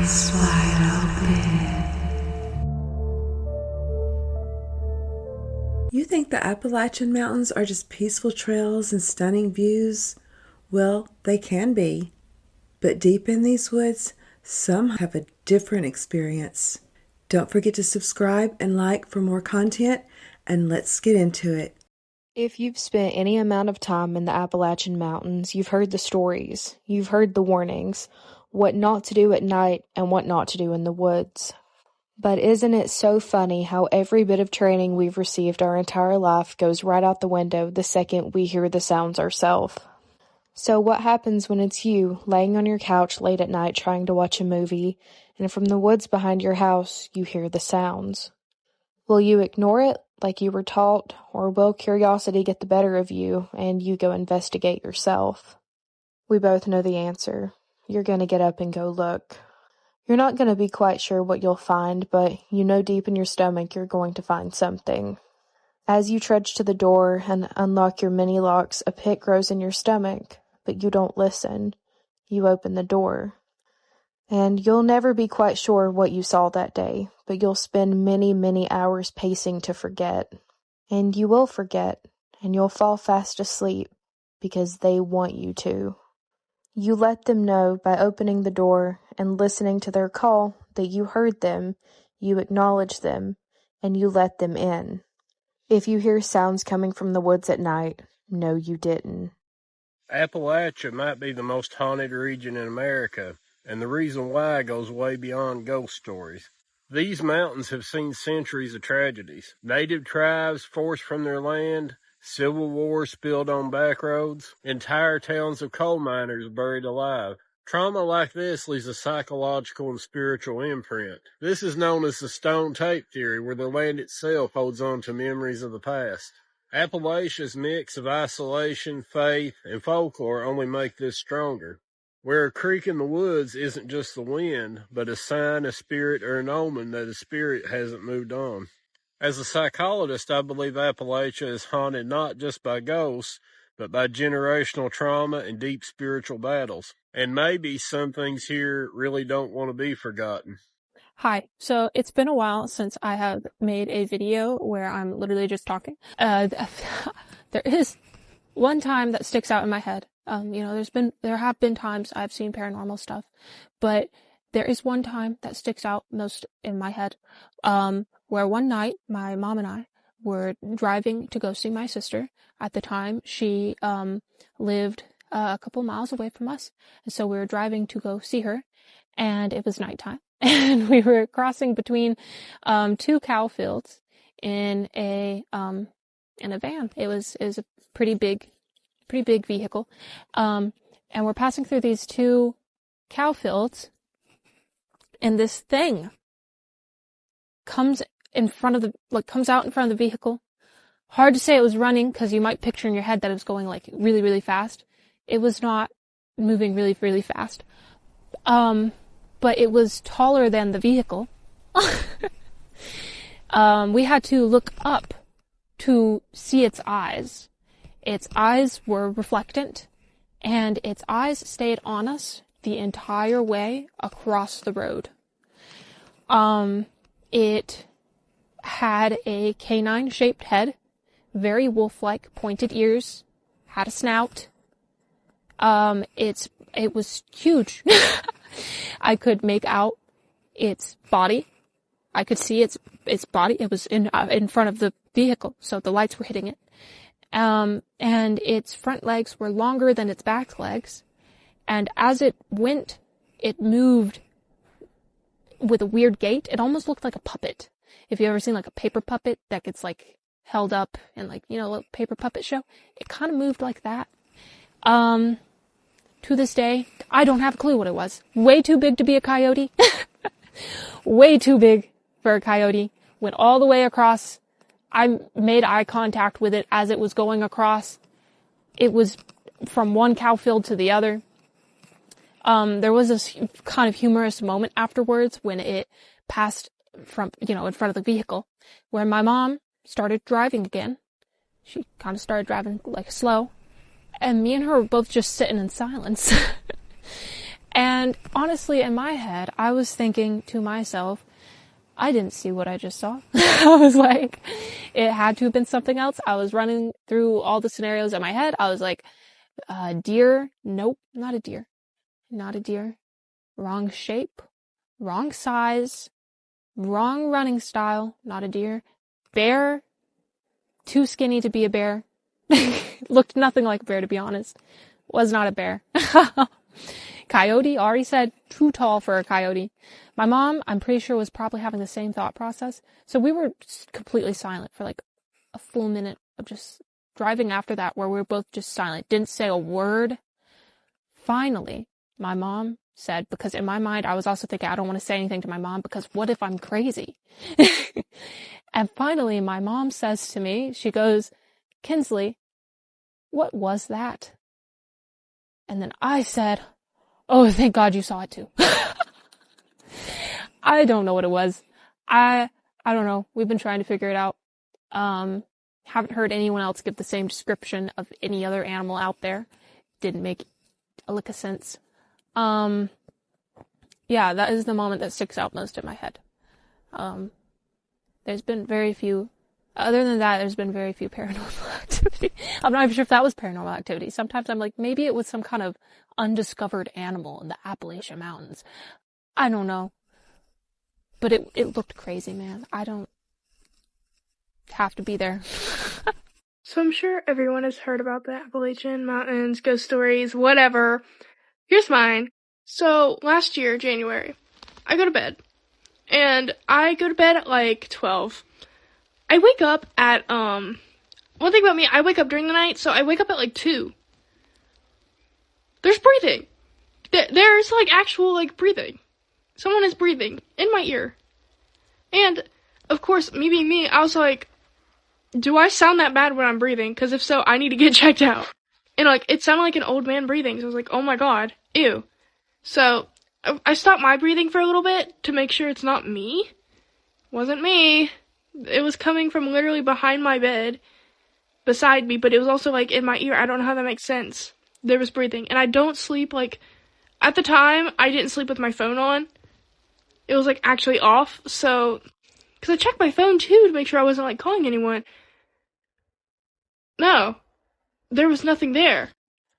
Eyes wide open. You think the Appalachian Mountains are just peaceful trails and stunning views? Well, they can be. But deep in these woods, some have a different experience. Don't forget to subscribe and like for more content, and let's get into it. If you've spent any amount of time in the Appalachian Mountains, you've heard the stories, you've heard the warnings, what not to do at night and what not to do in the woods. But isn't it so funny how every bit of training we've received our entire life goes right out the window the second we hear the sounds ourselves? So what happens when it's you laying on your couch late at night trying to watch a movie, and from the woods behind your house you hear the sounds? Will you ignore it like you were taught, or will curiosity get the better of you and you go investigate yourself? We both know the answer. You're going to get up and go look. You're not going to be quite sure what you'll find, but you know deep in your stomach you're going to find something. As you trudge to the door and unlock your many locks, a pit grows in your stomach, but you don't listen. You open the door. And you'll never be quite sure what you saw that day, but you'll spend many, many hours pacing to forget. And you will forget, and you'll fall fast asleep, because they want you to. You let them know by opening the door and listening to their call that you heard them, you acknowledge them, and you let them in. If you hear sounds coming from the woods at night, no you didn't. Appalachia might be the most haunted region in America, and the reason why goes way beyond ghost stories. These mountains have seen centuries of tragedies. Native tribes forced from their land, civil wars spilled on back roads, entire towns of coal miners buried alive. Trauma like this leaves a psychological and spiritual imprint. This is known as the stone tape theory, where the land itself holds on to memories of the past. Appalachia's mix of isolation, faith, and folklore only make this stronger. Where a creak in the woods isn't just the wind, but a sign, a spirit, or an omen that a spirit hasn't moved on. As a psychologist, I believe Appalachia is haunted not just by ghosts, but by generational trauma and deep spiritual battles. And maybe some things here really don't want to be forgotten. Hi, so it's been a while since I have made a video where I'm literally just talking. There is one time that sticks out in my head. There have been times I've seen paranormal stuff, but there is one time that sticks out most in my head, where one night my mom and I were driving to go see my sister. At the time, she lived a couple miles away from us, and so we were driving to go see her, and it was nighttime, and we were crossing between two cow fields in a van. It was a pretty big vehicle, and we're passing through these two cow fields, and this thing comes out in front of the vehicle. Hard to say it was running, because you might picture in your head that it was going like really, really fast. It was not moving really, really fast. But it was taller than the vehicle. We had to look up to see its eyes. Its eyes were reflectant, and its eyes stayed on us the entire way across the road. It had a canine-shaped head, very wolf-like, pointed ears, had a snout. It was huge. I could make out its body. I could see its body. It was in front of the vehicle, so the lights were hitting it. And its front legs were longer than its back legs. And as it went, it moved with a weird gait. It almost looked like a puppet. If you've ever seen like a paper puppet that gets like held up in like, a paper puppet show, it kind of moved like that. To this day, I don't have a clue what it was. Way too big to be a coyote. Way too big for a coyote. Went all the way across. I made eye contact with it as it was going across. It was from one cow field to the other. There was this kind of humorous moment afterwards when it passed from, in front of the vehicle, where my mom started driving again. She kind of started driving like slow, and me and her were both just sitting in silence. And honestly, in my head, I was thinking to myself, I didn't see what I just saw. I was like, it had to have been something else. I was running through all the scenarios in my head. I was like, deer. Nope, not a deer. Not a deer. Wrong shape. Wrong size. Wrong running style. Not a deer. Bear. Too skinny to be a bear. Looked nothing like a bear, to be honest. Was not a bear. Coyote, already said, too tall for a coyote. My mom, I'm pretty sure, was probably having the same thought process. So we were completely silent for like a full minute of just driving after that, where we were both just silent. Didn't say a word. Finally, my mom said, because in my mind, I was also thinking, I don't want to say anything to my mom because what if I'm crazy? And finally, my mom says to me, she goes, Kinsley, what was that? And then I said, oh, thank God you saw it too. I don't know what it was. I don't know. We've been trying to figure it out. Haven't heard anyone else give the same description of any other animal out there. Didn't make a lick of sense. Yeah, that is the moment that sticks out most in my head. There's been very few, other than that, there's been very few paranormal activity. I'm not even sure if that was paranormal activity. Sometimes I'm like, maybe it was some kind of undiscovered animal in the Appalachian Mountains. I don't know. But it looked crazy, man. I don't have to be there. So I'm sure everyone has heard about the Appalachian Mountains, ghost stories, whatever. Here's mine. So last year, January, I go to bed. And I go to bed at like 12. I wake up at, one thing about me, I wake up during the night, so I wake up at like 2. There's breathing. There's like actual like breathing. Someone is breathing in my ear. And, of course, me being me, I was like, do I sound that bad when I'm breathing? Because if so, I need to get checked out. And like, it sounded like an old man breathing, so I was like, oh my god, ew. So, I stopped my breathing for a little bit to make sure it's not me. Wasn't me. It was coming from literally behind my bed, beside me, but it was also like in my ear. I don't know how that makes sense. There was breathing. And I don't sleep like, at the time, I didn't sleep with my phone on. It was like actually off, so, because I checked my phone too to make sure I wasn't like calling anyone. No. There was nothing there.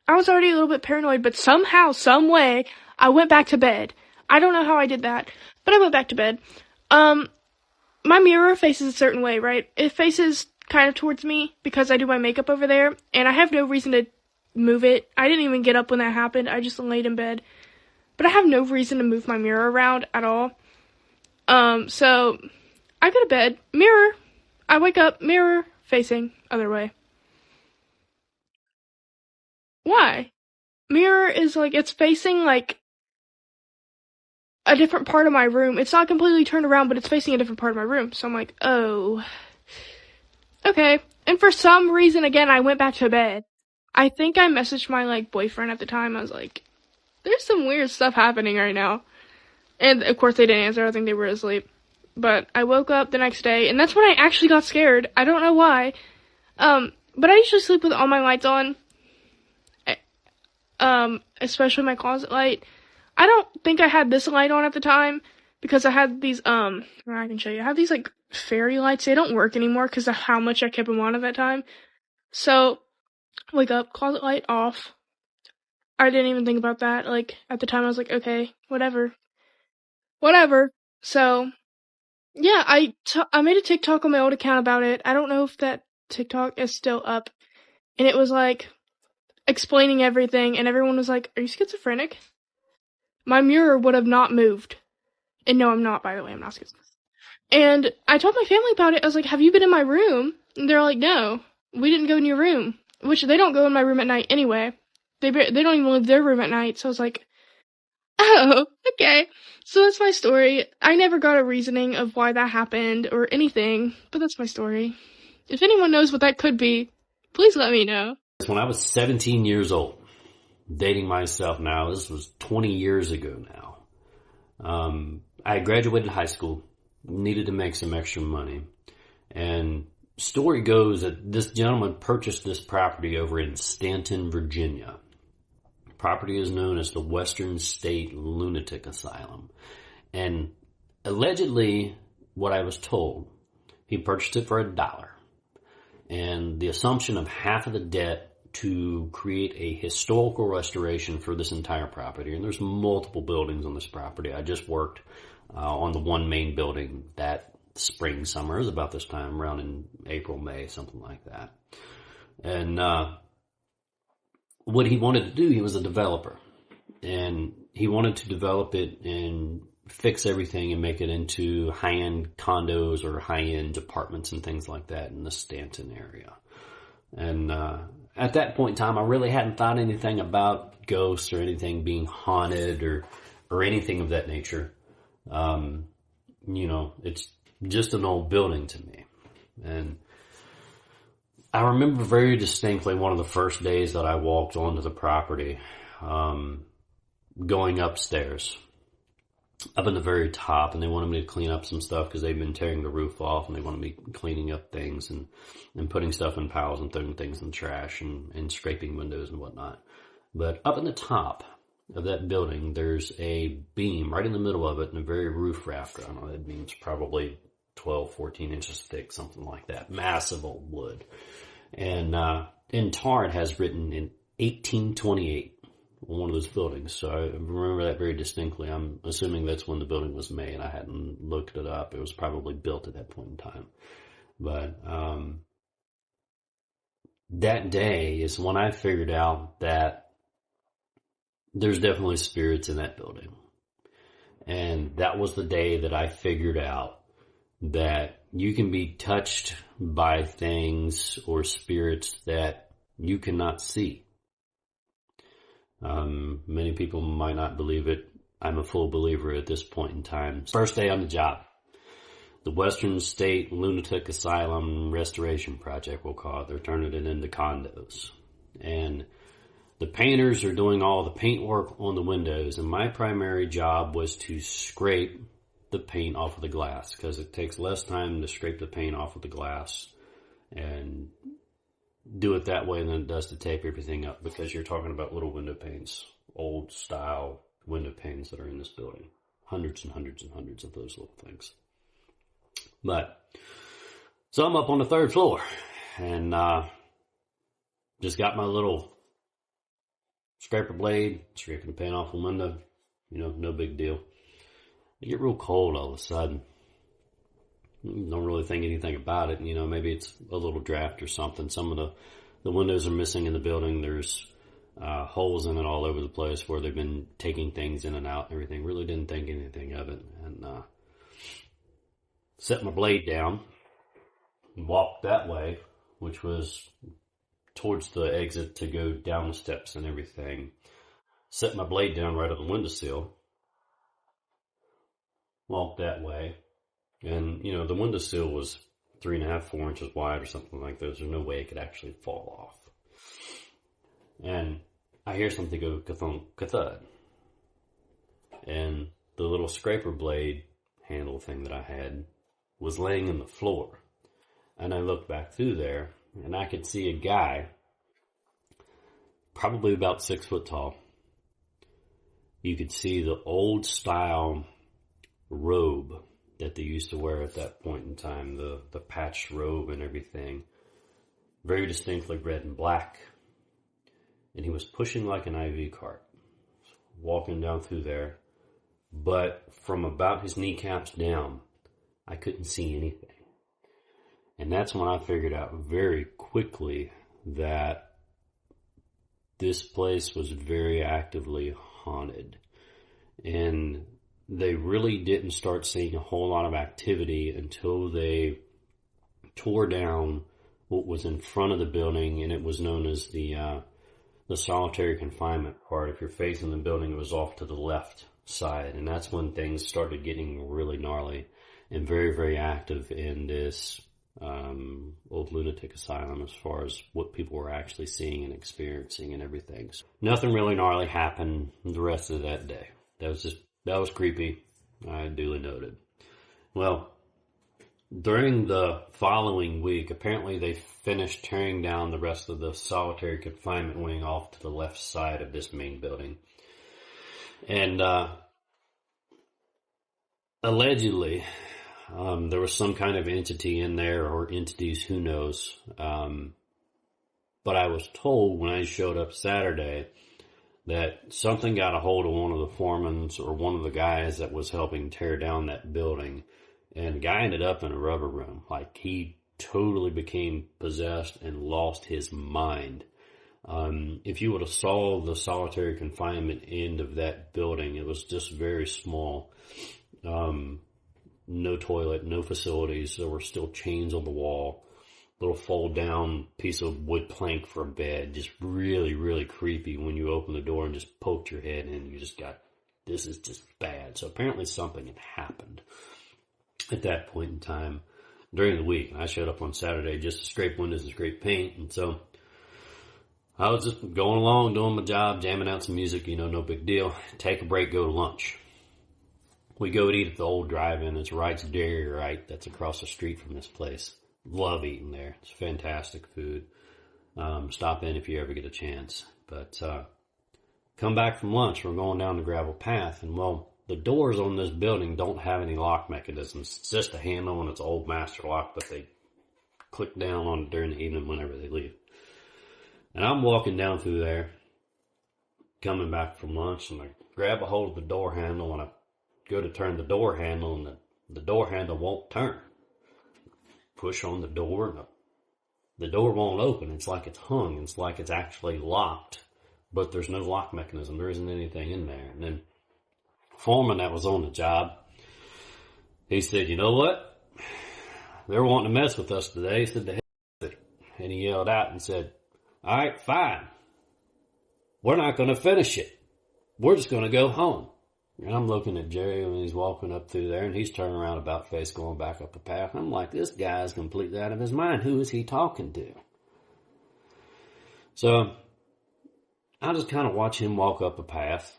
I was already a little bit paranoid, but somehow, some way, I went back to bed. I don't know how I did that, but I went back to bed. My mirror faces a certain way, right? It faces kind of towards me because I do my makeup over there, and I have no reason to move it. I didn't even get up when that happened. I just laid in bed. But I have no reason to move my mirror around at all. So I go to bed, mirror. I wake up, mirror, facing other way. Why? Mirror is like, it's facing like a different part of my room. It's not completely turned around, but it's facing a different part of my room. So I'm like, oh, okay. And for some reason, again, I went back to bed. I think I messaged my like boyfriend at the time. I was like, there's some weird stuff happening right now. And of course they didn't answer. I think they were asleep. But I woke up the next day, and that's when I actually got scared. I don't know why. But I usually sleep with all my lights on. Especially my closet light. I don't think I had this light on at the time, because I had these, I can show you. I have these, like, fairy lights. They don't work anymore because of how much I kept them on at that time. So, wake up, closet light off. I didn't even think about that. Like, at the time I was like, okay, whatever. So, yeah, I made a TikTok on my old account about it. I don't know if that TikTok is still up. And it was like, explaining everything, and everyone was like, are you schizophrenic? My mirror would have not moved. And no, I'm not, by the way, I'm not schizophrenic. And I told my family about it. I was like, have you been in my room? And they're like, no, we didn't go in your room. Which, they don't go in my room at night anyway. They don't even leave their room at night. So I was like, oh, okay. So that's my story. I never got a reasoning of why that happened or anything, but that's my story. If anyone knows what that could be, please let me know. When I was 17 years old, dating myself now, this was 20 years ago now. I had graduated high school, needed to make some extra money. And story goes that this gentleman purchased this property over in Stanton, Virginia. property is known as the Western State Lunatic Asylum. And allegedly, what I was told, he purchased it for $1. And the assumption of half of the debt to create a historical restoration for this entire property. And there's multiple buildings on this property. I just worked on the one main building that spring, summer. It was about this time, around in April, May, something like that. And what he wanted to do, he was a developer. And he wanted to develop it and fix everything and make it into high-end condos or high-end apartments and things like that in the Stanton area. And at that point in time, I really hadn't thought anything about ghosts or anything being haunted or anything of that nature. It's just an old building to me. And I remember very distinctly one of the first days that I walked onto the property, going upstairs, up in the very top, and they wanted me to clean up some stuff because they've been tearing the roof off, and they wanted me cleaning up things and putting stuff in piles and throwing things in the trash and scraping windows and whatnot. But up in the top of that building, there's a beam right in the middle of it and a very roof rafter. I don't know, that beam's probably 12, 14 inches thick, something like that. Massive old wood. And in tar, it has written in 1828 on one of those buildings. So I remember that very distinctly. I'm assuming that's when the building was made. I hadn't looked it up. It was probably built at that point in time. But that day is when I figured out that there's definitely spirits in that building. And that was the day that I figured out that you can be touched by things or spirits that you cannot see. Many people might not believe it. I'm a full believer at this point in time. First day on the job. The Western State Lunatic Asylum Restoration Project, we'll call it. They're turning it into condos. And the painters are doing all the paint work on the windows. And my primary job was to scrape the paint off of the glass, because it takes less time to scrape the paint off of the glass and do it that way than it does to tape everything up, because you're talking about little window panes, old style window panes that are in this building. Hundreds and hundreds and hundreds of those little things. But, so I'm up on the 3rd floor and just got my little scraper blade, scraping the paint off the window. No big deal. I get real cold all of a sudden. Don't really think anything about it. Maybe it's a little draft or something. Some of the windows are missing in the building. There's holes in it all over the place where they've been taking things in and out and everything. Really didn't think anything of it. And set my blade down and walked that way, which was towards the exit to go down the steps and everything. Set my blade down right on the windowsill. Walked that way. And, the windowsill was 3.5, 4 inches wide or something like that. There's no way it could actually fall off. And I hear something go ka-thunk, ka-thud. And the little scraper blade handle thing that I had was laying in the floor. And I looked back through there, and I could see a guy, probably about 6 foot tall. You could see the old style robe that they used to wear at that point in time, the patched robe and everything, very distinctly red and black. And he was pushing like an IV cart, walking down through there. But from about his kneecaps down, I couldn't see anything. And that's when I figured out very quickly that this place was very actively haunted. And they really didn't start seeing a whole lot of activity until they tore down what was in front of the building, and it was known as the solitary confinement part. If you're facing the building, it was off to the left side, and that's when things started getting really gnarly and very, very active in this old lunatic asylum as far as what people were actually seeing and experiencing and everything. So nothing really gnarly happened the rest of that day. That was creepy. I duly noted. Well, During the following week, apparently they finished tearing down the rest of the solitary confinement wing off to the left side of this main building. And allegedly, there was some kind of entity in there, or entities, who knows. But I was told when I showed up Saturday that something got a hold of one of the foremans or one of the guys that was helping tear down that building. And the guy ended up in a rubber room. Like, he totally became possessed and lost his mind. If you would have saw the solitary confinement end of that building, it was just very small. No toilet, no facilities. There were still chains on the wall. Little fold down piece of wood plank for a bed. Just really, really creepy when you open the door and just poked your head in. You just got, this is just bad. So apparently something had happened at that point in time during the week. I showed up on Saturday just to scrape windows and scrape paint. And so I was just going along, doing my job, jamming out some music, no big deal. Take a break, go to lunch. We go and eat at the old drive-in. It's Wright's Dairy, right? That's across the street from this place. Love eating there. It's fantastic food. Stop in if you ever get a chance. But come back from lunch. We're going down the gravel path. And, well, the doors on this building don't have any lock mechanisms. It's just a handle and it's an old master lock, but they click down on it during the evening whenever they leave. And I'm walking down through there, coming back from lunch, and I grab a hold of the door handle, and I go to turn the door handle, and the door handle won't turn. Push on the door, and the door won't open. It's like it's hung. It's like it's actually locked, but there's no lock mechanism. There isn't anything in there. And then the foreman that was on the job, he said, "You know what? They're wanting to mess with us today." He said, "The hell with it." And he yelled out and said, "All right, fine. We're not going to finish it. We're just going to go home." And I'm looking at Jerry when he's walking up through there, and he's turning around about face going back up the path. I'm like, this guy's completely out of his mind. Who is he talking to? So I just kind of watch him walk up a path,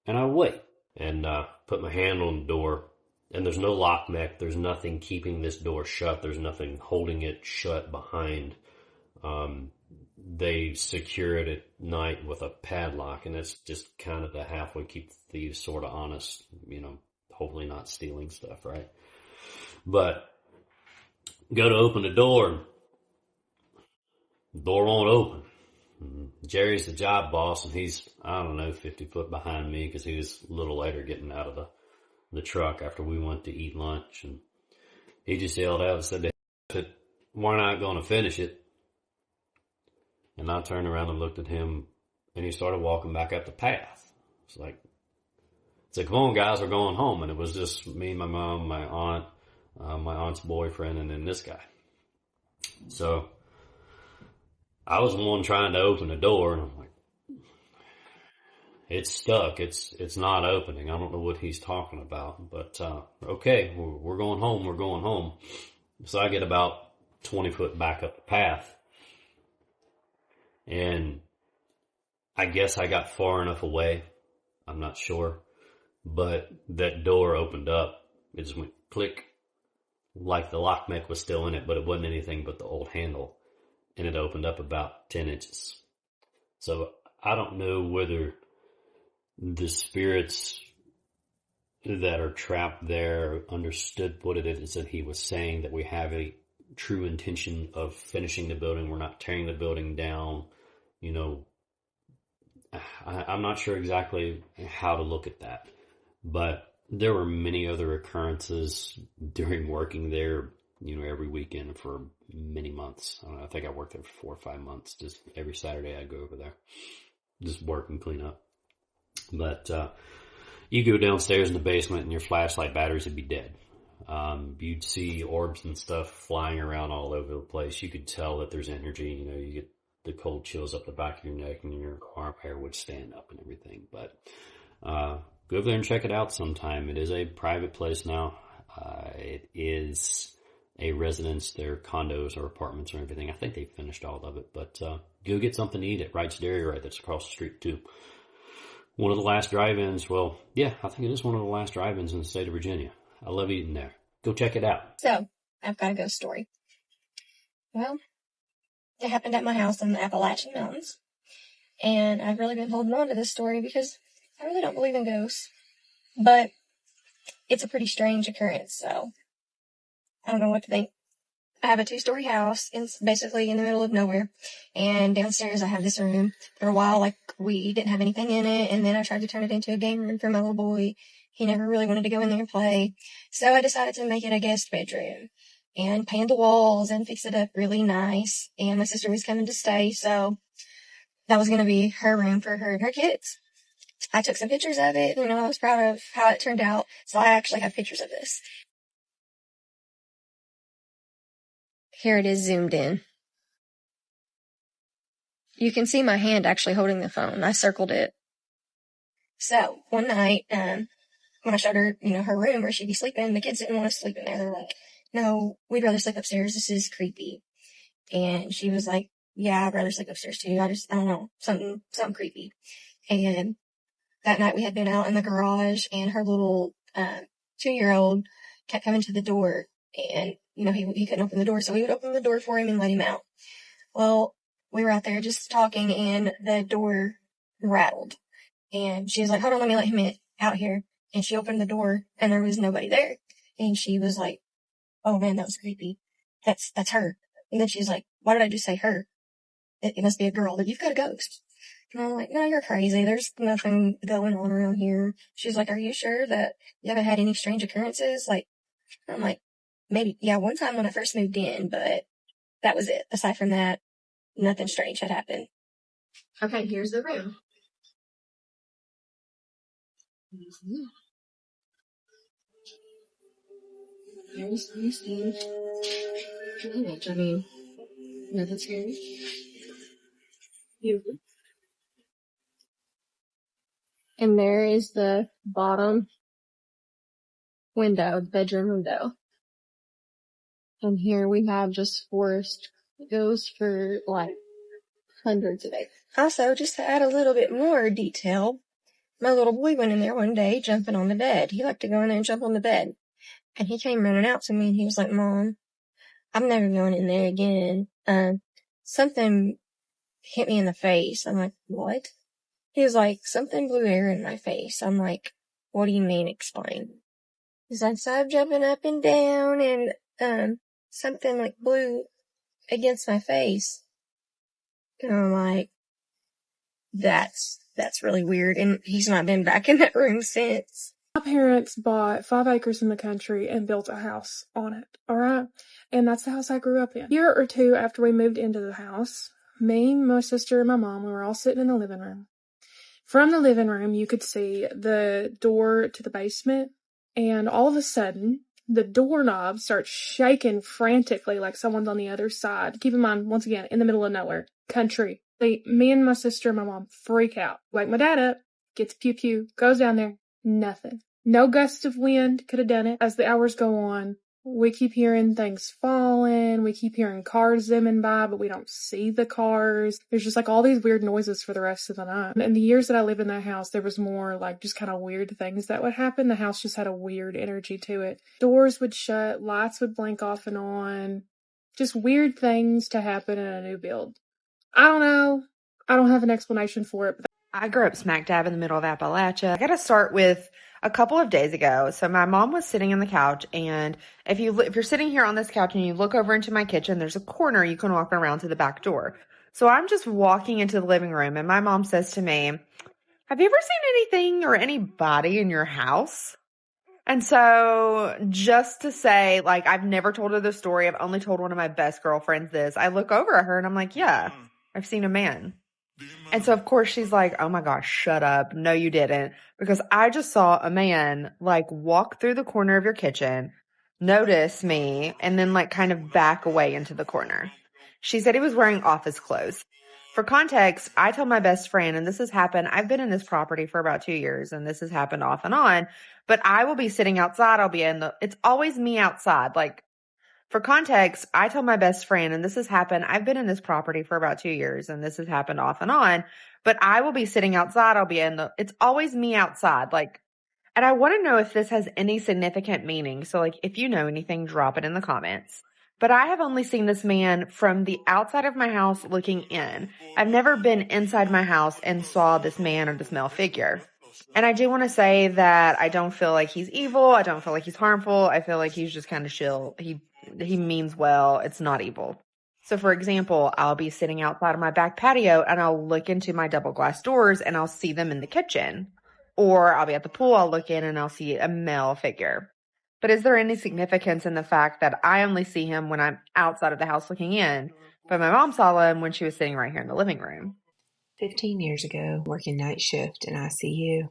and I wait and put my hand on the door, and there's no lock mech. There's nothing keeping this door shut. There's nothing holding it shut behind. They secure it at night with a padlock, and it's just kind of to halfway keep the thieves sort of honest, hopefully not stealing stuff, right? But go to open the door won't open. Jerry's the job boss, and he's, 50 foot behind me because he was a little later getting out of the truck after we went to eat lunch, and he just yelled out and said, "We're not going to finish it." And I turned around and looked at him, and he started walking back up the path. It's like, "Come on, guys, we're going home." And it was just me, my mom, my aunt, my aunt's boyfriend, and then this guy. So I was the one trying to open the door, and I'm like, it's stuck. It's not opening. I don't know what he's talking about, but okay, we're going home. We're going home. So I get about 20 foot back up the path. And I guess I got far enough away. I'm not sure. But that door opened up. It just went click. Like the lock mech was still in it, but it wasn't anything but the old handle. And it opened up about 10 inches. So I don't know whether the spirits that are trapped there understood what it is that he was saying, that we have a true intention of finishing the building. We're not tearing the building down. I'm not sure exactly how to look at that, but there were many other occurrences during working there, every weekend for many months. I think I worked there for 4 or 5 months. Just every Saturday I'd go over there, just work and clean up. But you go downstairs in the basement and your flashlight batteries would be dead. You'd see orbs and stuff flying around all over the place. You could tell that there's energy. You get the cold chills up the back of your neck, and your arm hair would stand up and everything. But go over there and check it out sometime. It is a private place now. It is a residence. Their condos or apartments or everything. I think they finished all of it. But go get something to eat at Wright's Dairy, right? That's across the street too. One of the last drive-ins. Well, yeah, I think it is one of the last drive-ins in the state of Virginia. I love eating there. Go check it out. So, I've got a ghost story. Well, it happened at my house in the Appalachian Mountains. And I've really been holding on to this story because I really don't believe in ghosts. But it's a pretty strange occurrence, so I don't know what to think. I have a 2-story house. It's basically in the middle of nowhere. And downstairs I have this room. For a while, like, we didn't have anything in it. And then I tried to turn it into a game room for my little boy. He never really wanted to go in there and play. So I decided to make it a guest bedroom. And paint the walls and fix it up really nice. And my sister was coming to stay, so that was going to be her room for her and her kids. I took some pictures of it. You know, I was proud of how it turned out. So I actually have pictures of this. Here it is zoomed in. You can see my hand actually holding the phone. I circled it. So, one night, when I showed her, you know, her room where she'd be sleeping, the kids didn't want to sleep in there. They're like, no, we'd rather sleep upstairs. This is creepy. And she was like, yeah, I'd rather sleep upstairs too. I don't know, something creepy. And that night we had been out in the garage, and her little 2-year-old kept coming to the door, and, you know, he couldn't open the door, so we would open the door for him and let him out. Well, we were out there just talking, and the door rattled. And she was like, hold on, let me let him out here. And she opened the door, and there was nobody there. And she was like, oh man, that was creepy. That's her. And then she's like, why did I just say her? It must be a girl. But you've got a ghost. And I'm like, no, you're crazy. There's nothing going on around here. She's like, are you sure that you haven't had any strange occurrences? Like, I'm like, maybe, yeah, one time when I first moved in, but that was it. Aside from that, nothing strange had happened. Okay, here's the room. There's these things. I mean, nothing scary. And there is the bottom window, the bedroom window. And here we have just forest. It goes for like hundreds of acres. Also, just to add a little bit more detail, my little boy went in there one day jumping on the bed. He liked to go in there and jump on the bed. And he came running out to me and he was like, Mom, I'm never going in there again. Something hit me in the face. I'm like, what? He was like, something blew air in my face. I'm like, what do you mean? Explain. He's like, so I'm jumping up and down and, something like blew against my face. And I'm like, that's really weird. And he's not been back in that room since. My parents bought 5 acres in the country and built a house on it, alright? And that's the house I grew up in. A year or two after we moved into the house, me, my sister, and my mom, we were all sitting in the living room. From the living room, you could see the door to the basement, and all of a sudden, the doorknob starts shaking frantically like someone's on the other side. Keep in mind, once again, in the middle of nowhere, country. Me and my sister and my mom freak out. Wake my dad up, gets pew-pew, goes down there, nothing. No gust of wind could have done it. As the hours go on, we keep hearing things falling. We keep hearing cars zooming by, but we don't see the cars. There's just like all these weird noises for the rest of the night. And the years that I lived in that house, there was more like just kind of weird things that would happen. The house just had a weird energy to it. Doors would shut, lights would blink off and on. Just weird things to happen in a new build. I don't know. I don't have an explanation for it. I grew up smack dab in the middle of Appalachia. I got to start with a couple of days ago. So my mom was sitting on the couch, and if you're sitting here on this couch and you look over into my kitchen, there's a corner you can walk around to the back door. So I'm just walking into the living room, and my mom says to me, have you ever seen anything or anybody in your house? And so just to say, like, I've never told her this story. I've only told one of my best girlfriends this. I look over at her and I'm like, yeah, I've seen a man. And so, of course, she's like, oh my gosh, shut up. No, you didn't. Because I just saw a man, like, walk through the corner of your kitchen, notice me, and then, like, kind of back away into the corner. She said he was wearing office clothes. For context, I told my best friend, and this has happened, I've been in this property for about 2 years, and this has happened off and on, but I will be sitting outside. It's always me outside. Like, for context, I told my best friend, and this has happened, I've been in this property for about 2 years, and this has happened off and on, but I will be sitting outside. It's always me outside. Like, And I want to know if this has any significant meaning. So, like, if you know anything, drop it in the comments. But I have only seen this man from the outside of my house looking in. I've never been inside my house and saw this man or this male figure. And I do want to say that I don't feel like he's evil. I don't feel like he's harmful. I feel like he's just kind of chill. He means well. It's not evil. So, for example, I'll be sitting outside of my back patio and I'll look into my double glass doors and I'll see them in the kitchen. Or I'll be at the pool, I'll look in and I'll see a male figure. But is there any significance in the fact that I only see him when I'm outside of the house looking in, but my mom saw him when she was sitting right here in the living room? 15 years ago, working night shift in ICU,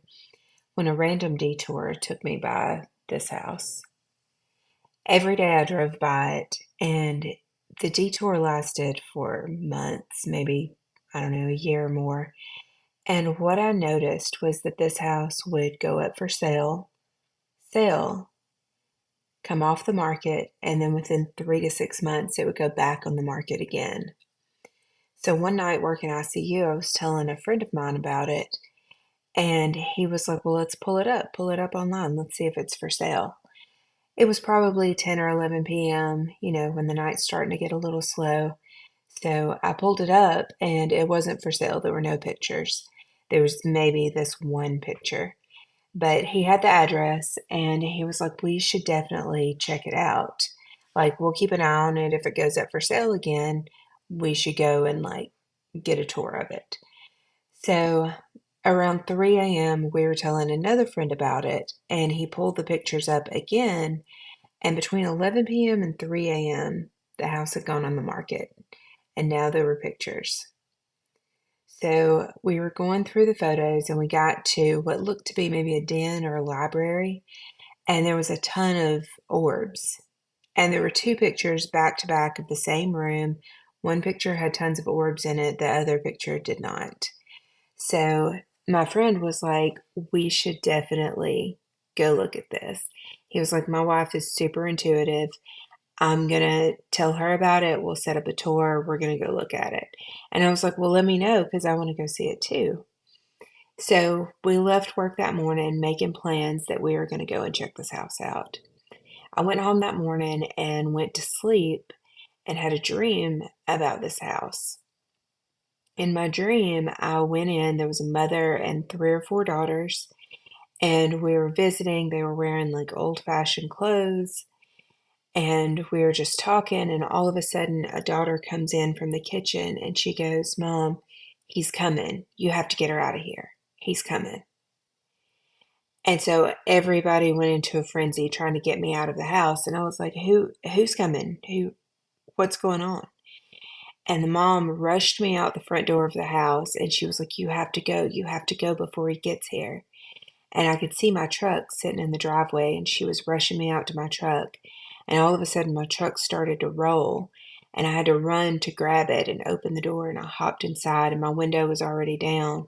when a random detour took me by this house. Every day I drove by it, and the detour lasted for months, maybe, I don't know, a year or more. And what I noticed was that this house would go up for sale, come off the market, and then within 3 to 6 months, it would go back on the market again. So one night working ICU, I was telling a friend of mine about it, and he was like, well, let's pull it up online. Let's see if it's for sale. It was probably 10 or 11 p.m., when the night's starting to get a little slow. So I pulled it up, and it wasn't for sale. There were no pictures. There was maybe this one picture. But he had the address, and he was like, we should definitely check it out. Like, we'll keep an eye on it. If it goes up for sale again, we should go and, get a tour of it. So around 3 a.m., we were telling another friend about it, and he pulled the pictures up again. And between 11 p.m. and 3 a.m., the house had gone on the market, and now there were pictures. So we were going through the photos, and we got to what looked to be maybe a den or a library, and there was a ton of orbs. And there were 2 pictures back to back of the same room. One picture had tons of orbs in it, the other picture did not. So my friend was like, we should definitely go look at this. He was like, my wife is super intuitive. I'm going to tell her about it. We'll set up a tour. We're going to go look at it. And I was like, well, let me know because I want to go see it too. So we left work that morning making plans that we were going to go and check this house out. I went home that morning and went to sleep and had a dream about this house. In my dream, I went in, there was a mother and 3 or 4 daughters, and we were visiting. They were wearing old-fashioned clothes, and we were just talking, and all of a sudden a daughter comes in from the kitchen and she goes, Mom, he's coming. You have to get her out of here. He's coming. And so everybody went into a frenzy trying to get me out of the house. And I was like, who's coming? What's going on? And the mom rushed me out the front door of the house, and she was like, you have to go before he gets here. And I could see my truck sitting in the driveway, and she was rushing me out to my truck. And all of a sudden, my truck started to roll, and I had to run to grab it and open the door, and I hopped inside, and my window was already down.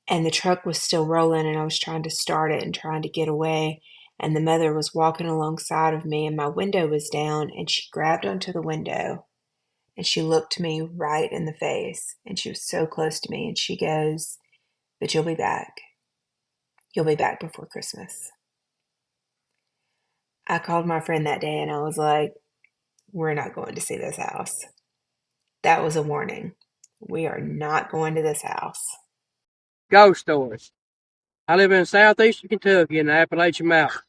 And the truck was still rolling, and I was trying to start it and trying to get away. And the mother was walking alongside of me, and my window was down, and she grabbed onto the window, and she looked me right in the face, and she was so close to me, and she goes, but you'll be back. You'll be back before Christmas. I called my friend that day, and I was like, we're not going to see this house. That was a warning. We are not going to this house. Ghost stories. I live in southeastern Kentucky in the Appalachian Mountains.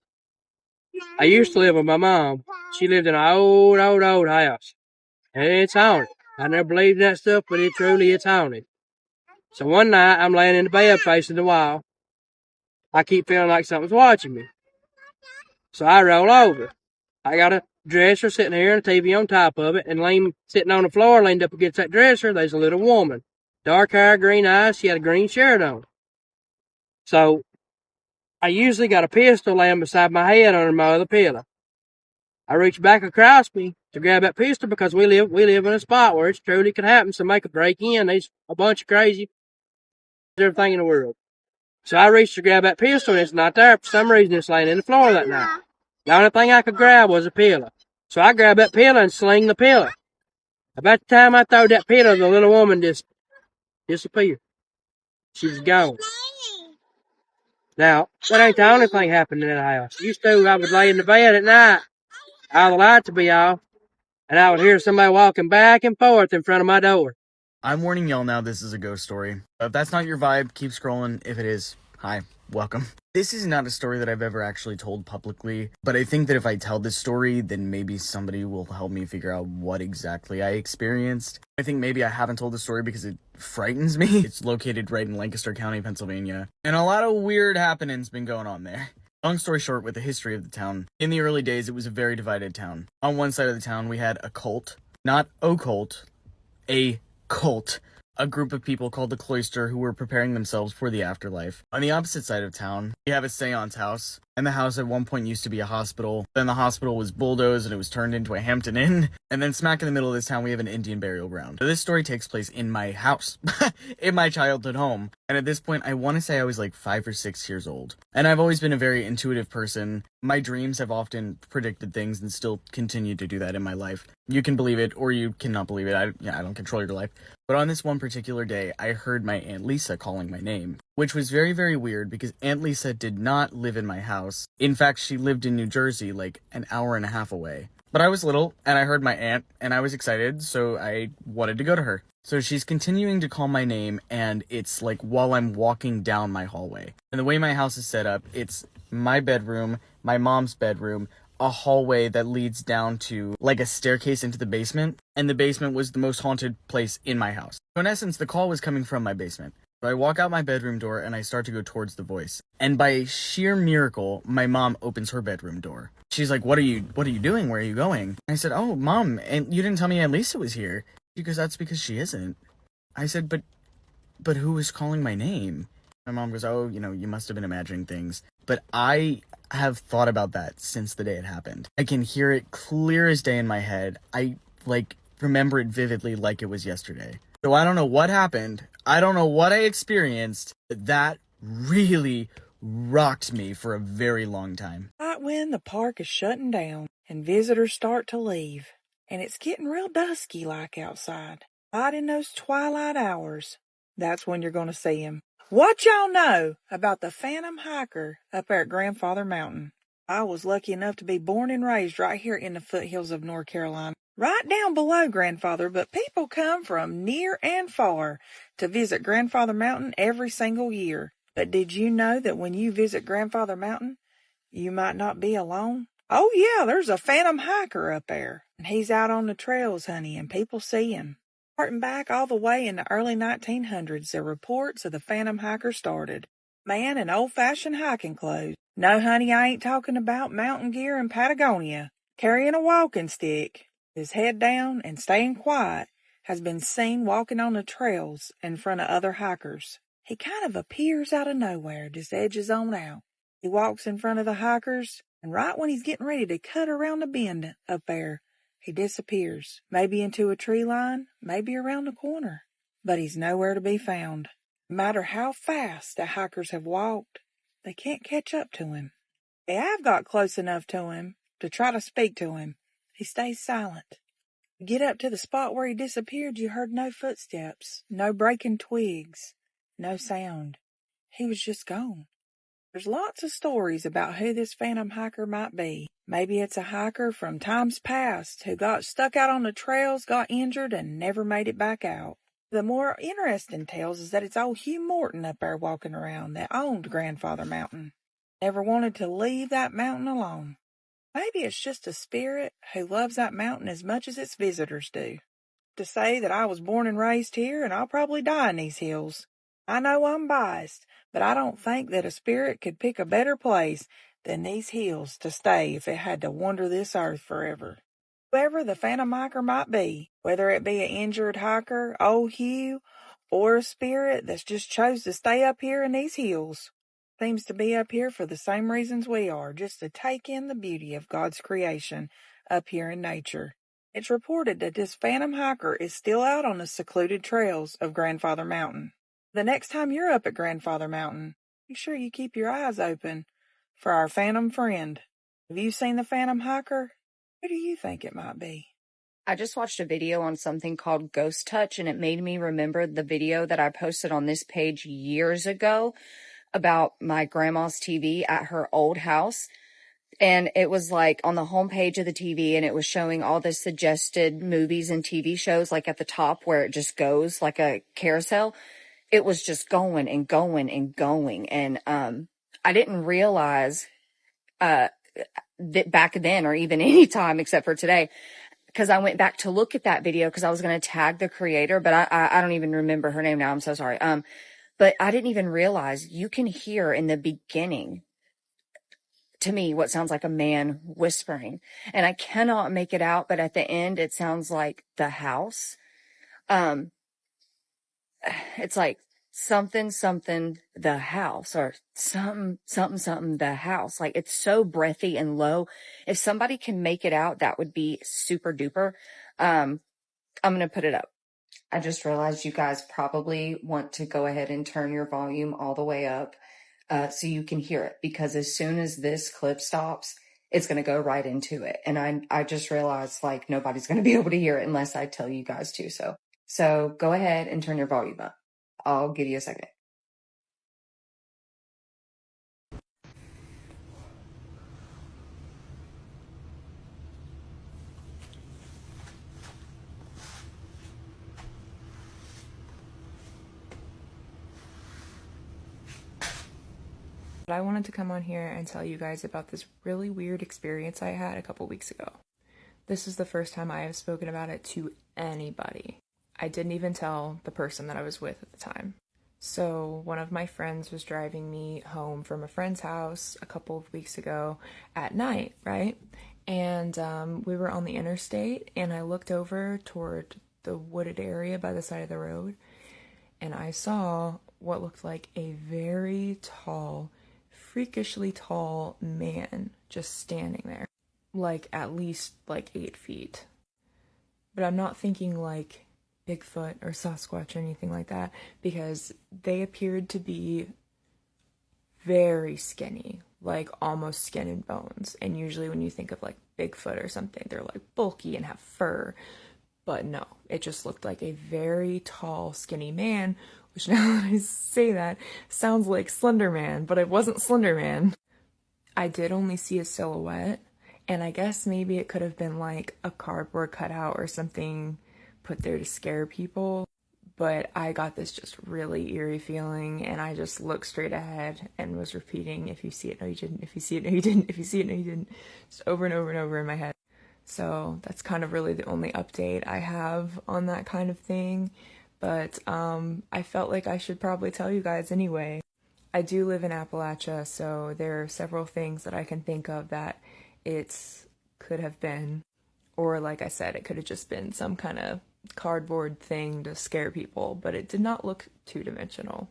I used to live with my mom. She lived in an old house. And it's haunted. I never believed in that stuff, but it's haunted. So one night, I'm laying in the bed facing the wall. I keep feeling like something's watching me. So I roll over. I got a dresser sitting here and a TV on top of it, and sitting on the floor, leaned up against that dresser, there's a little woman. Dark hair, green eyes, she had a green shirt on. So I usually got a pistol laying beside my head under my other pillow. I reached back across me to grab that pistol because we live in a spot where it truly could happen. Somebody could break in. There's a bunch of crazy, everything in the world. So I reached to grab that pistol, and it's not there. For some reason, it's laying in the floor that night. The only thing I could grab was a pillow. So I grabbed that pillow and sling the pillow. About the time I threw that pillow, the little woman just disappeared. She was gone. Now, that ain't the only thing happened in that house. Used to, I would lay in the bed at night, all the lights would be off, and I would hear somebody walking back and forth in front of my door. I'm warning y'all now, this is a ghost story. If that's not your vibe, keep scrolling. If it is, hi, welcome. This is not a story that I've ever actually told publicly, but I think that if I tell this story, then maybe somebody will help me figure out what exactly I experienced. I think maybe I haven't told the story because it frightens me. It's located right in Lancaster County, Pennsylvania, and a lot of weird happenings been going on there. Long story short, with the history of the town, in the early days, it was a very divided town. On one side of the town, we had a cult, not occult, a cult, a group of people called the Cloister who were preparing themselves for the afterlife. On the opposite side of town, we have a seance house, and the house at one point used to be a hospital. Then the hospital was bulldozed and it was turned into a Hampton Inn. And then smack in the middle of this town, we have an Indian burial ground. So this story takes place in my house, in my childhood home. And at this point, I want to say I was like 5 or 6 years old. And I've always been a very intuitive person. My dreams have often predicted things and still continue to do that in my life. You can believe it or you cannot believe it. I don't control your life. But on this one particular day, I heard my Aunt Lisa calling my name, which was very, very weird because Aunt Lisa did not live in my house. In fact, she lived in New Jersey, like an hour and a half away. But I was little, and I heard my aunt, and I was excited, so I wanted to go to her. So she's continuing to call my name, and it's like while I'm walking down my hallway. And the way my house is set up, it's my bedroom, my mom's bedroom, a hallway that leads down to like a staircase into the basement, and the basement was the most haunted place in my house. So in essence, the call was coming from my basement. So I walk out my bedroom door and I start to go towards the voice. And by sheer miracle, my mom opens her bedroom door. She's like, what are you doing? Where are you going? I said, oh, Mom, and you didn't tell me Aunt Lisa was here. Because that's because she isn't. I said, but who was calling my name? My mom goes, oh, you must have been imagining things. But I have thought about that since the day it happened. I can hear it clear as day in my head. I, remember it vividly like it was yesterday. So I don't know what happened. I don't know what I experienced. But that really rocked me for a very long time. Right when the park is shutting down and visitors start to leave, and it's getting real dusky like outside, right in those twilight hours, that's when you're going to see him. What y'all know about the phantom hiker up there at Grandfather Mountain? I was lucky enough to be born and raised right here in the foothills of North Carolina, right down below Grandfather, but people come from near and far to visit Grandfather Mountain every single year. But did you know that when you visit Grandfather Mountain, you might not be alone? Oh yeah, there's a phantom hiker up there. And he's out on the trails, honey, and people see him. Starting back all the way in the early 1900s, the reports of the phantom hiker started. Man in old-fashioned hiking clothes. No, honey, I ain't talking about mountain gear in Patagonia. Carrying a walking stick, his head down and staying quiet, has been seen walking on the trails in front of other hikers. He kind of appears out of nowhere, just edges on out. He walks in front of the hikers, and right when he's getting ready to cut around the bend up there, he disappears, maybe into a tree line, maybe around the corner. But he's nowhere to be found. No matter how fast the hikers have walked, they can't catch up to him. They have got close enough to him to try to speak to him. He stays silent. To get up to the spot where he disappeared, you heard no footsteps, no breaking twigs, no sound. He was just gone. There's lots of stories about who this phantom hiker might be. Maybe it's a hiker from times past who got stuck out on the trails, got injured, and never made it back out. The more interesting tales is that it's old Hugh Morton up there walking around that owned Grandfather Mountain. Never wanted to leave that mountain alone. Maybe it's just a spirit who loves that mountain as much as its visitors do. To say that I was born and raised here and I'll probably die in these hills. I know I'm biased, but I don't think that a spirit could pick a better place than these hills to stay if it had to wander this earth forever. Whoever the phantom hiker might be, whether it be an injured hiker, old Hugh, or a spirit that's just chose to stay up here in these hills, seems to be up here for the same reasons we are, just to take in the beauty of God's creation up here in nature. It's reported that this phantom hiker is still out on the secluded trails of Grandfather Mountain. The next time you're up at Grandfather Mountain, be sure you keep your eyes open for our phantom friend. Have you seen the phantom hiker? Who do you think it might be? I just watched a video on something called Ghost Touch, and it made me remember the video that I posted on this page years ago about my grandma's TV at her old house. And it was like on the homepage of the TV, and it was showing all the suggested movies and TV shows, like at the top where it just goes like a carousel. It was just going and going and going. And I didn't realize that back then, or even any time except for today, because I went back to look at that video because I was going to tag the creator, but I don't even remember her name now. I'm so sorry. But I didn't even realize you can hear in the beginning, to me, what sounds like a man whispering, and I cannot make it out, but at the end it sounds like the house. It's like something the house, or something the house. Like, it's so breathy and low. If somebody can make it out, that would be super duper. I'm gonna put it up. I just realized you guys probably want to go ahead and turn your volume all the way up so you can hear it, because as soon as this clip stops, it's going to go right into it. And I just realized, like, nobody's going to be able to hear it unless I tell you guys to. So go ahead and turn your volume up. I'll give you a second. But I wanted to come on here and tell you guys about this really weird experience I had a couple weeks ago. This is the first time I have spoken about it to anybody. I didn't even tell the person that I was with at the time. So one of my friends was driving me home from a friend's house a couple of weeks ago at night, right? And we were on the interstate, and I looked over toward the wooded area by the side of the road, and I saw what looked like a very tall, freakishly tall man just standing there, like at least like 8 feet. But I'm not thinking like Bigfoot or Sasquatch or anything like that, because they appeared to be very skinny, like almost skin and bones. And usually when you think of like Bigfoot or something, they're like bulky and have fur. But no, it just looked like a very tall, skinny man, which, now that I say that, sounds like Slender Man, but it wasn't Slender Man. I did only see a silhouette, and I guess maybe it could have been like a cardboard cutout or something put there to scare people, but I got this just really eerie feeling, and I just looked straight ahead and was repeating, if you see it, no you didn't, if you see it, no you didn't, if you see it, no you didn't, just over and over and over in my head. So that's kind of really the only update I have on that kind of thing. But I felt like I should probably tell you guys anyway. I do live in Appalachia, so there are several things that I can think of that it could have been. Or like I said, it could have just been some kind of cardboard thing to scare people, but it did not look two-dimensional.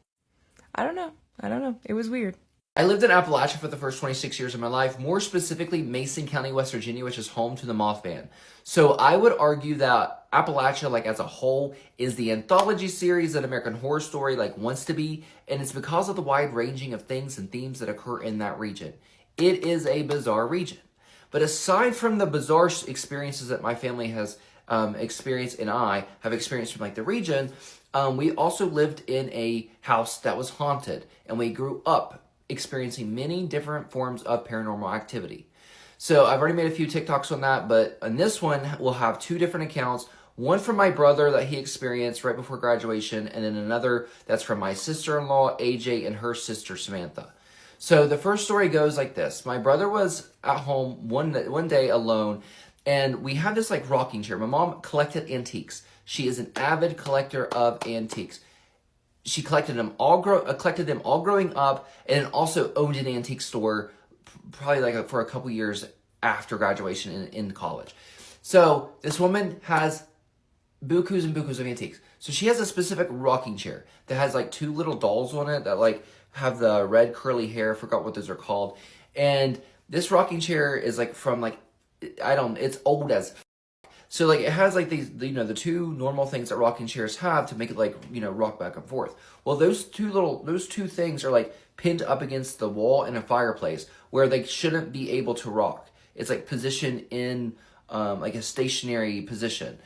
I don't know. It was weird. I lived in Appalachia for the first 26 years of my life, more specifically Mason County, West Virginia, which is home to the Mothman. So I would argue that Appalachia, like as a whole, is the anthology series that American Horror Story wants to be, and it's because of the wide ranging of things and themes that occur in that region. It is a bizarre region. But aside from the bizarre experiences that my family has experienced and I have experienced from the region, we also lived in a house that was haunted, and we grew up experiencing many different forms of paranormal activity. So I've already made a few TikToks on that, but on this one, we'll have two different accounts. One from my brother that he experienced right before graduation, and then another that's from my sister-in-law, AJ, and her sister, Samantha. So the first story goes like this. My brother was at home one day alone, and we had this rocking chair. My mom collected antiques. She is an avid collector of antiques. She collected them all growing up, and also owned an antique store probably for a couple years after graduation in college. So this woman has bukus and bukus of antiques. So she has a specific rocking chair that has two little dolls on it that have the red curly hair. I forgot what those are called. And this rocking chair is from it's old as. So it has these, the two normal things that rocking chairs have to make it rock back and forth. Well, those two things are pinned up against the wall in a fireplace where they shouldn't be able to rock. It's positioned in a stationary position.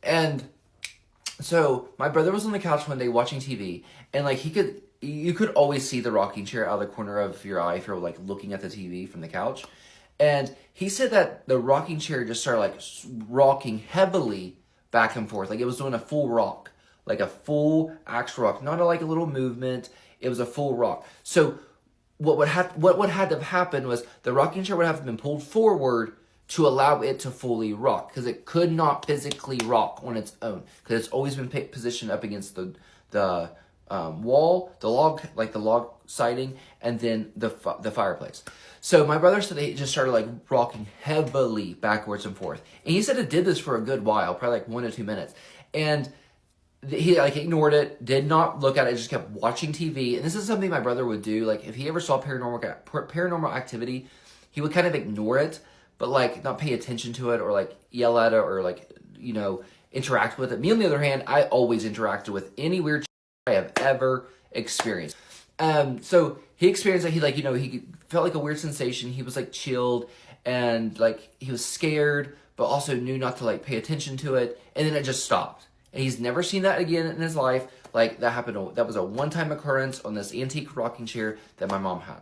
And so my brother was on the couch one day watching TV, and he could you could always see the rocking chair out of the corner of your eye if you're like looking at the TV from the couch. And he said that the rocking chair just started like rocking heavily back and forth. Like it was doing a full rock, like a full actual rock, not like a little movement. It was a full rock. So what would have to have happened was the rocking chair would have been pulled forward to allow it to fully rock, because it could not physically rock on its own, because it's always been positioned up against the wall, the log siding, and then the fireplace. So my brother said it just started like rocking heavily backwards and forth, and he said it did this for a good while, probably like 1 to 2 minutes, and he like ignored it, did not look at it, just kept watching TV. And this is something my brother would do. Like if he ever saw paranormal activity, he would kind of ignore it, but like not pay attention to it or like yell at it or like, you know, interact with it. Me on the other hand, I always interacted with any weird I have ever experienced. So he experienced that he felt like a weird sensation. He was like chilled and like he was scared, but also knew not to like pay attention to it. And then it just stopped. And he's never seen that again in his life. Like that happened. That was a one-time occurrence on this antique rocking chair that my mom had.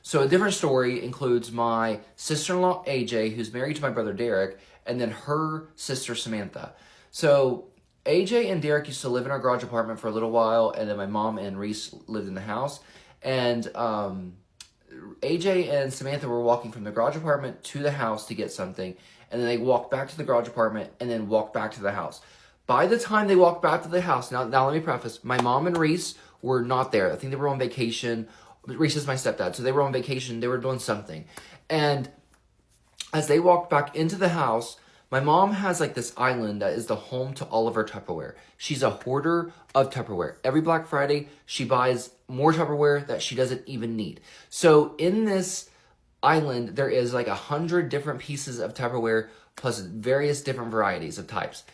So a different story includes my sister-in-law, AJ, who's married to my brother, Derek, and then her sister, Samantha. So AJ and Derek used to live in our garage apartment for a little while, and then my mom and Reese lived in the house. And AJ and Samantha were walking from the garage apartment to the house to get something, and then they walked back to the garage apartment and then walked back to the house. By the time they walked back to the house, now let me preface, my mom and Reese were not there. I think they were on vacation. Reese is my stepdad, so they were on vacation. They were doing something. And as they walked back into the house, my mom has like this island that is the home to all of her Tupperware. She's a hoarder of Tupperware. Every Black Friday, she buys more Tupperware that she doesn't even need. So in this island, there is like 100 different pieces of Tupperware plus various different varieties of types.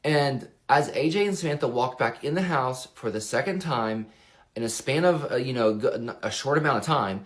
And as AJ and Samantha walked back in the house for the second time, in a span of a short amount of time,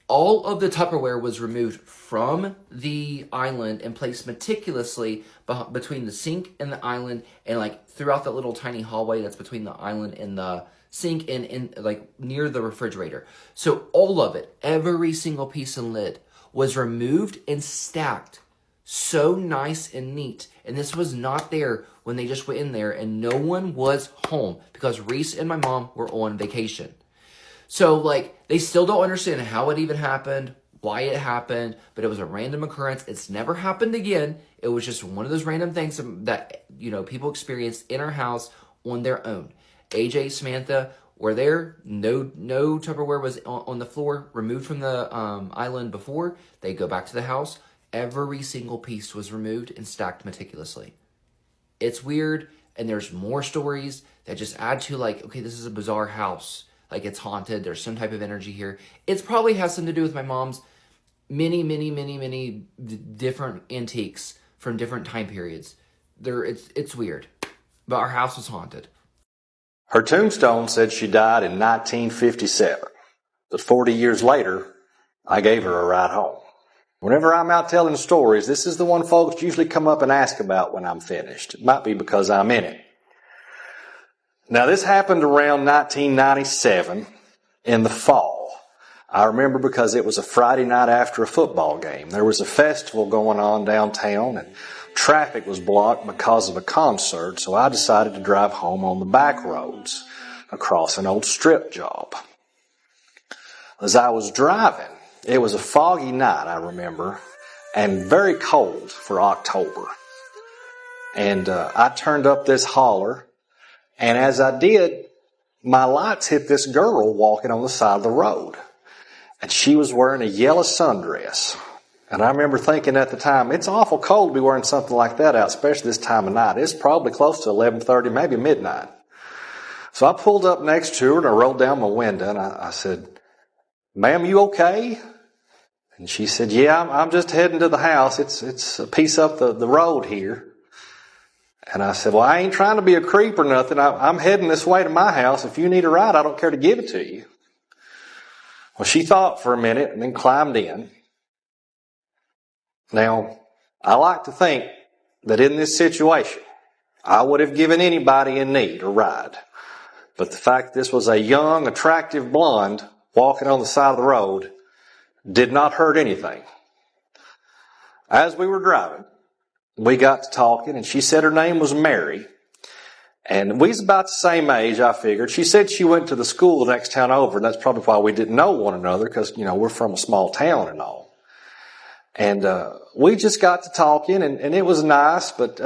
all of the Tupperware was removed from the island and placed meticulously between the sink and the island, and like throughout that little tiny hallway that's between the island and the sink, and in like near the refrigerator. So all of it, every single piece and lid, was removed and stacked so nice and neat. And this was not there when they just went in there, and no one was home because Reese and my mom were on vacation. So like they still don't understand how it even happened, why it happened, but it was a random occurrence. It's never happened again. It was just one of those random things that, you know, people experienced in our house on their own. AJ, Samantha were there. No Tupperware was on the floor, removed from the island before. They go back to the house. Every single piece was removed and stacked meticulously. It's weird, and there's more stories that just add to like, okay, this is a bizarre house. Like it's haunted. There's some type of energy here. It probably has something to do with my mom's many different antiques from different time periods. It's weird, but our house was haunted. Her tombstone said she died in 1957, but 40 years later, I gave her a ride home. Whenever I'm out telling stories, this is the one folks usually come up and ask about when I'm finished. It might be because I'm in it. Now, this happened around 1997 in the fall. I remember because it was a Friday night after a football game. There was a festival going on downtown, and traffic was blocked because of a concert, so I decided to drive home on the back roads across an old strip job. As I was driving, it was a foggy night, I remember, and very cold for October. And I turned up this holler, and as I did, my lights hit this girl walking on the side of the road. And she was wearing a yellow sundress. And I remember thinking at the time, it's awful cold to be wearing something like that out, especially this time of night. It's probably close to 11:30, maybe midnight. So I pulled up next to her and I rolled down my window and I said, "Ma'am, you okay?" And she said, "Yeah, I'm just heading to the house. It's a piece up the road here." And I said, "Well, I ain't trying to be a creep or nothing. I'm heading this way to my house. If you need a ride, I don't care to give it to you." Well, she thought for a minute and then climbed in. Now, I like to think that in this situation, I would have given anybody in need a ride. But the fact that this was a young, attractive blonde walking on the side of the road did not hurt anything. As we were driving, we got to talking, and she said her name was Mary. And we was about the same age, I figured. She said she went to the school the next town over, and that's probably why we didn't know one another, because, we're from a small town and all. And we just got to talking, and it was nice, but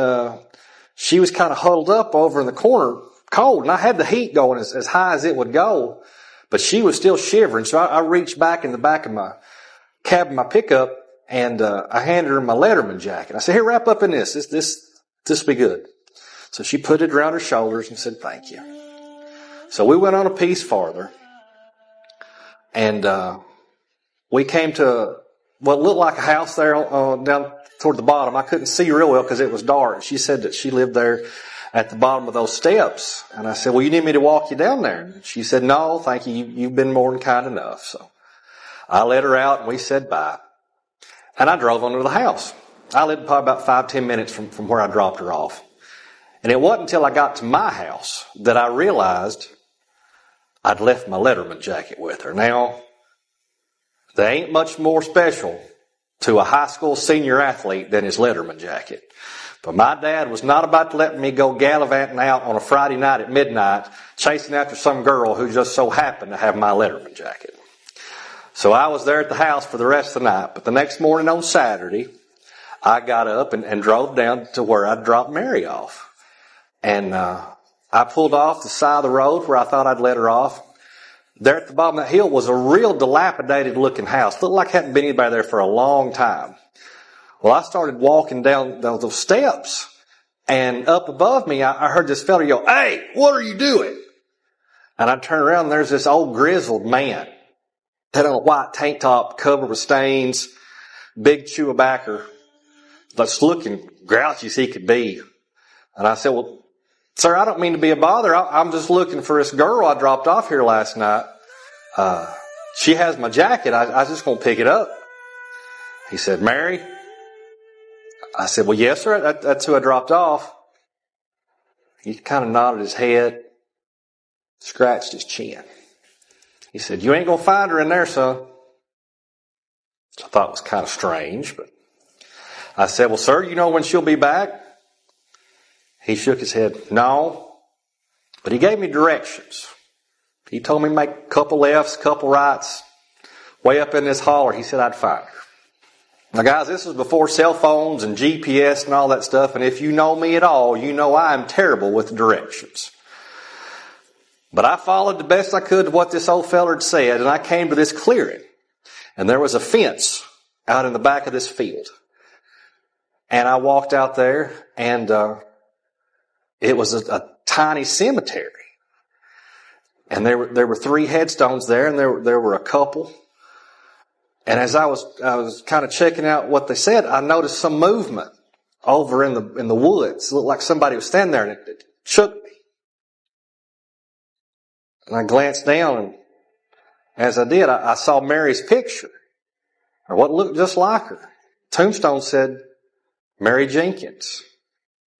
she was kind of huddled up over in the corner, cold, and I had the heat going as high as it would go, but she was still shivering. So I reached back in the back of my cab of my pickup, and I handed her my Letterman jacket. I said, "Here, wrap up in this. This will be good." So she put it around her shoulders and said, "Thank you." So we went on a piece farther, and we came to what looked like a house there down toward the bottom. I couldn't see real well because it was dark. She said that she lived there at the bottom of those steps. And I said, "Well, you need me to walk you down there?" She said, "No, thank you. You've been more than kind enough." So I let her out, and we said bye. And I drove on to the house. I lived probably about 5-10 minutes from where I dropped her off. And it wasn't until I got to my house that I realized I'd left my Letterman jacket with her. Now, there ain't much more special to a high school senior athlete than his Letterman jacket. But my dad was not about to let me go gallivanting out on a Friday night at midnight chasing after some girl who just so happened to have my Letterman jacket. So I was there at the house for the rest of the night. But the next morning on Saturday, I got up and drove down to where I'd dropped Mary off. And I pulled off the side of the road where I thought I'd let her off. There at the bottom of that hill was a real dilapidated looking house. Looked like it hadn't been anybody there for a long time. Well, I started walking down those steps, and up above me, I heard this fella yell, "Hey, what are you doing?" And I turned around, and there's this old grizzled man. Had on a white tank top covered with stains, big chew of backer, that's looking grouchy as he could be. And I said, "Well, sir, I don't mean to be a bother. I'm just looking for this girl I dropped off here last night. She has my jacket. I was just going to pick it up." He said, "Mary?" I said, "Well, yes, sir. That's who I dropped off." He kind of nodded his head, scratched his chin. He said, "You ain't going to find her in there, son." Which I thought was kind of strange, but I said, "Well, sir, you know when she'll be back?" He shook his head, "No." But he gave me directions. He told me to make a couple lefts, couple rights, way up in this holler. He said I'd find her. Now, guys, this was before cell phones and GPS and all that stuff, and if you know me at all, you know I am terrible with directions. But I followed the best I could what this old fella had said, and I came to this clearing. And there was a fence out in the back of this field. And I walked out there, and it was a tiny cemetery. And there were 3 headstones there, and there were a couple. And as I was kind of checking out what they said, I noticed some movement over in the woods. It looked like somebody was standing there, and it shook me. And I glanced down, and as I did, I saw Mary's picture, or what looked just like her. Tombstone said, "Mary Jenkins,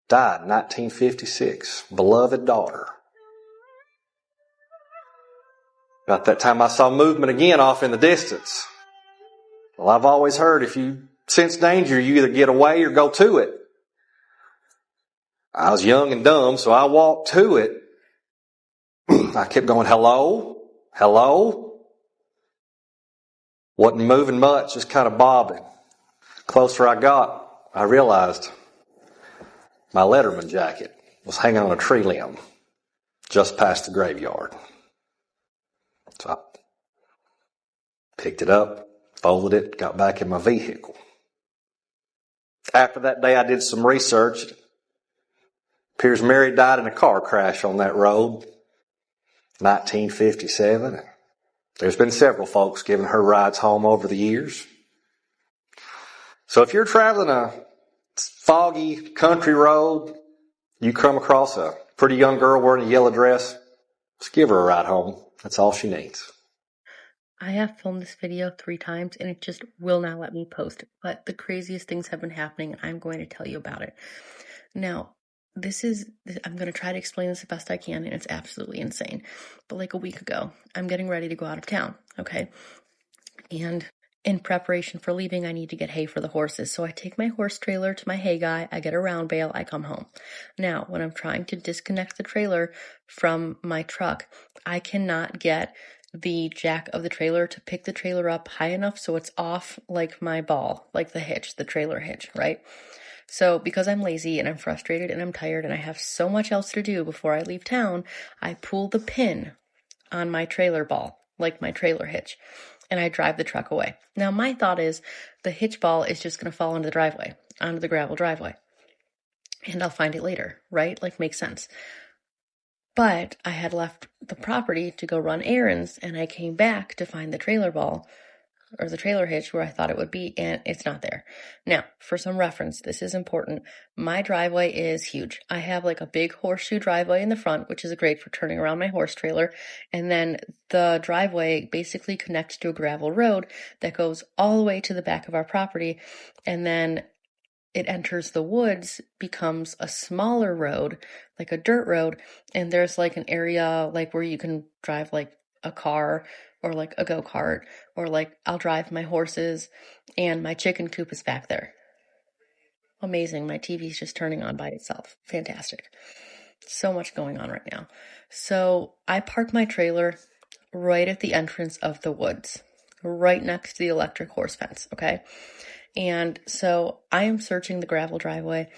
died 1956, beloved daughter." About that time I saw movement again off in the distance. Well, I've always heard if you sense danger, you either get away or go to it. I was young and dumb, so I walked to it. I kept going, "Hello? Hello?" Wasn't moving much, just kind of bobbing. Closer I got, I realized my Letterman jacket was hanging on a tree limb just past the graveyard. So I picked it up, folded it, got back in my vehicle. After that day, I did some research. It appears Mary died in a car crash on that road, 1957. There's been several folks giving her rides home over the years. So if you're traveling a foggy country road, you come across a pretty young girl wearing a yellow dress, just give her a ride home. That's all she needs. I have filmed this video 3 times and it just will not let me post it. But the craziest things have been happening and I'm going to tell you about it. Now, I'm going to try to explain this the best I can, and it's absolutely insane. But like a week ago, I'm getting ready to go out of town, okay? And in preparation for leaving, I need to get hay for the horses. So I take my horse trailer to my hay guy, I get a round bale, I come home. Now, when I'm trying to disconnect the trailer from my truck, I cannot get the jack of the trailer to pick the trailer up high enough so it's off like my ball, like the hitch, the trailer hitch, right? So because I'm lazy and I'm frustrated and I'm tired and I have so much else to do before I leave town, I pull the pin on my trailer ball, like my trailer hitch, and I drive the truck away. Now, my thought is the hitch ball is just going to fall into the driveway, onto the gravel driveway, and I'll find it later, right? Like, makes sense. But I had left the property to go run errands, and I came back to find the trailer ball or the trailer hitch where I thought it would be, and it's not there. Now, for some reference, this is important. My driveway is huge. I have like a big horseshoe driveway in the front, which is great for turning around my horse trailer. And then the driveway basically connects to a gravel road that goes all the way to the back of our property. And then it enters the woods, becomes a smaller road, like a dirt road. And there's like an area like where you can drive like a car or like a go-kart, or like I'll drive my horses, and my chicken coop is back there. Amazing. My TV's just turning on by itself. Fantastic. So much going on right now. So I park my trailer right at the entrance of the woods, right next to the electric horse fence, okay? And so I am searching the gravel driveway.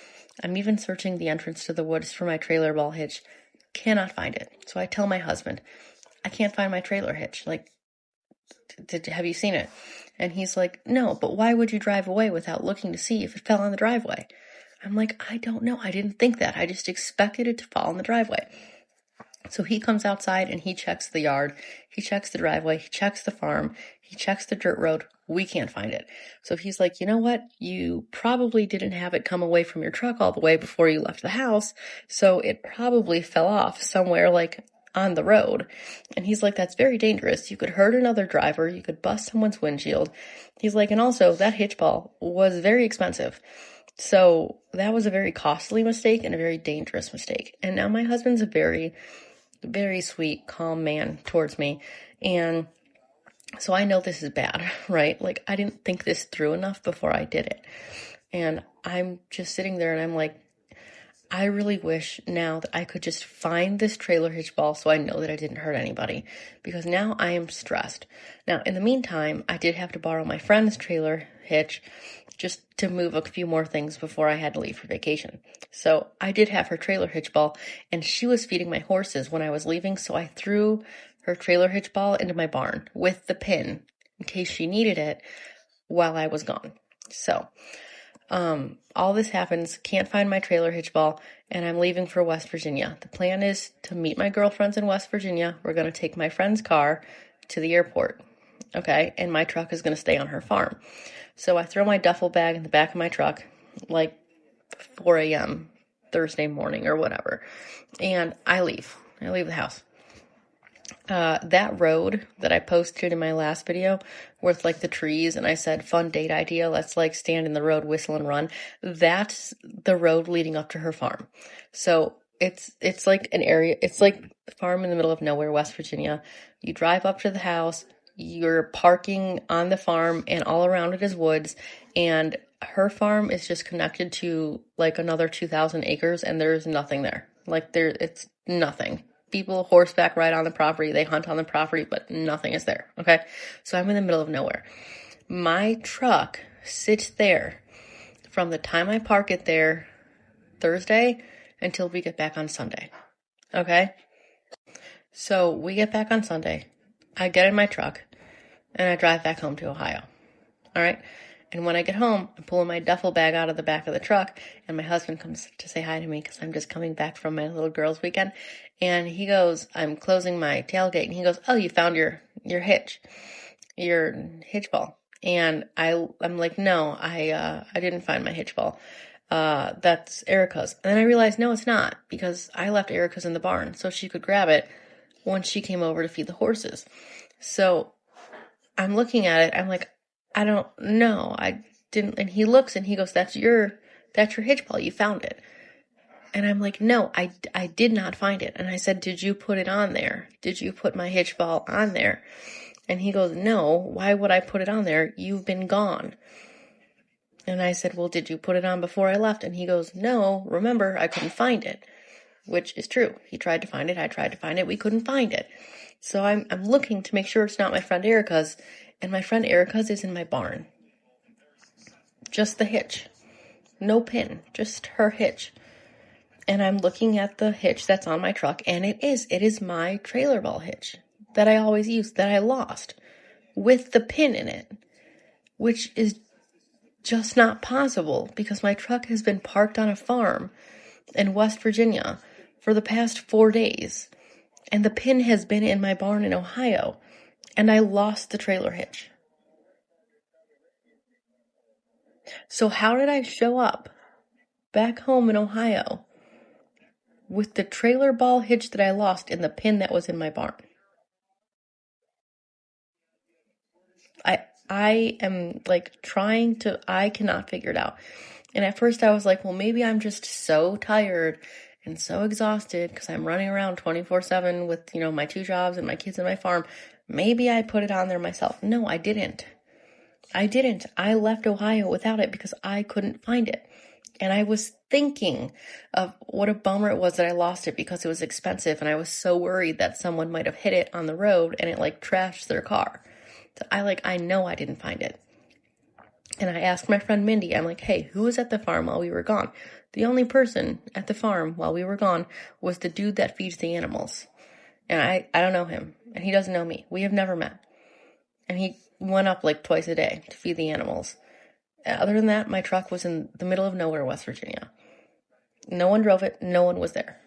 I'm even searching the entrance to the woods for my trailer ball hitch. Cannot find it. So I tell my husband, I can't find my trailer hitch. Like, have you seen it? And he's like, no, but why would you drive away without looking to see if it fell on the driveway? I'm like, I don't know. I didn't think that. I just expected it to fall in the driveway. So he comes outside and he checks the yard. He checks the driveway. He checks the farm. He checks the dirt road. We can't find it. So he's like, you know what? You probably didn't have it come away from your truck all the way before you left the house. So it probably fell off somewhere like on the road. And he's like, that's very dangerous. You could hurt another driver. You could bust someone's windshield. He's like, and also that hitch ball was very expensive. So that was a very costly mistake and a very dangerous mistake. And now my husband's a very, very sweet, calm man towards me. And so I know this is bad, right? Like, I didn't think this through enough before I did it. And I'm just sitting there and I'm like, I really wish now that I could just find this trailer hitch ball so I know that I didn't hurt anybody, because now I am stressed. Now, in the meantime, I did have to borrow my friend's trailer hitch just to move a few more things before I had to leave for vacation. So I did have her trailer hitch ball, and she was feeding my horses when I was leaving, so I threw her trailer hitch ball into my barn with the pin in case she needed it while I was gone. So all this happens, can't find my trailer hitch ball, and I'm leaving for West Virginia. The plan is to meet my girlfriends in West Virginia. We're going to take my friend's car to the airport, okay? And my truck is going to stay on her farm. So I throw my duffel bag in the back of my truck, like 4 a.m. Thursday morning or whatever, and I leave the house. That road that I posted in my last video with like the trees and I said, fun date idea, let's like stand in the road, whistle and run. That's the road leading up to her farm. So it's like an area, it's like a farm in the middle of nowhere, West Virginia. You drive up to the house, you're parking on the farm, and all around it is woods, and her farm is just connected to like another 2,000 acres, and there's nothing there. Like it's nothing. People horseback ride on the property, they hunt on the property, but nothing is there, okay? So I'm in the middle of nowhere. My truck sits there from the time I park it there Thursday until we get back on Sunday, okay? So we get back on Sunday, I get in my truck, and I drive back home to Ohio, all right? And when I get home, I'm pulling my duffel bag out of the back of the truck, and my husband comes to say hi to me because I'm just coming back from my little girls' weekend. And he goes, I'm closing my tailgate, and he goes, oh, you found your hitch ball. And I'm like, no, I didn't find my hitch ball. That's Erica's. And then I realized, no, it's not, because I left Erica's in the barn so she could grab it when she came over to feed the horses. So I'm looking at it, I'm like, I don't know. I didn't. And he looks and he goes, that's your hitch ball. You found it. And I'm like, no, I did not find it. And I said, did you put it on there? Did you put my hitch ball on there? And he goes, no, why would I put it on there? You've been gone. And I said, well, did you put it on before I left? And he goes, no, remember, I couldn't find it, which is true. He tried to find it. I tried to find it. We couldn't find it. So I'm looking to make sure it's not my friend Erica's. And my friend Erica's is in my barn. Just the hitch. No pin, just her hitch. And I'm looking at the hitch that's on my truck, and it is my trailer ball hitch that I always use, that I lost, with the pin in it, which is just not possible because my truck has been parked on a farm in West Virginia for the past 4 days, and the pin has been in my barn in Ohio, and I lost the trailer hitch. So how did I show up back home in Ohio with the trailer ball hitch that I lost and the pin that was in my barn? I am like I cannot figure it out. And at first I was like, well, maybe I'm just so tired and so exhausted because I'm running around 24/7 with, my 2 jobs and my kids and my farm. Maybe I put it on there myself. No, I didn't. I left Ohio without it because I couldn't find it. And I was thinking of what a bummer it was that I lost it because it was expensive. And I was so worried that someone might have hit it on the road and it trashed their car. So I know I didn't find it. And I asked my friend Mindy, I'm like, hey, who was at the farm while we were gone? The only person at the farm while we were gone was the dude that feeds the animals. And I don't know him. And he doesn't know me. We have never met. And he went up twice a day to feed the animals. Other than that, my truck was in the middle of nowhere, West Virginia. No one drove it. No one was there.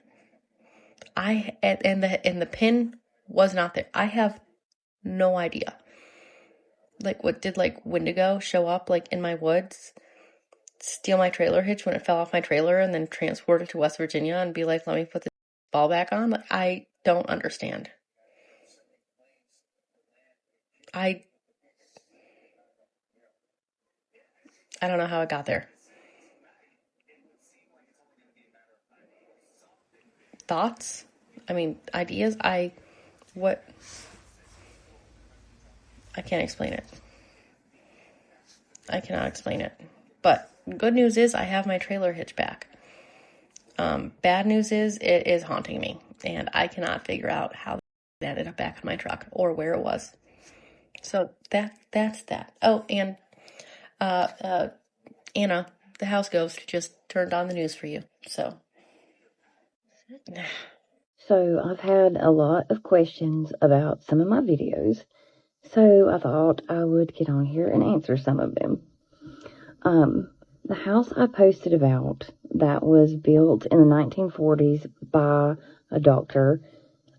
And the pin was not there. I have no idea. What did Wendigo show up in my woods, steal my trailer hitch when it fell off my trailer, and then transport it to West Virginia and be like, let me put the ball back on? I don't understand. I don't know how it got there. Thoughts? Ideas? I can't explain it. I cannot explain it. But good news is I have my trailer hitch back. Bad news is it is haunting me. And I cannot figure out how it ended up back in my truck or where it was. So that's that. Oh, and Anna, the house ghost, just turned on the news for you. So I've had a lot of questions about some of my videos. So I thought I would get on here and answer some of them. The house I posted about that was built in the 1940s by a doctor,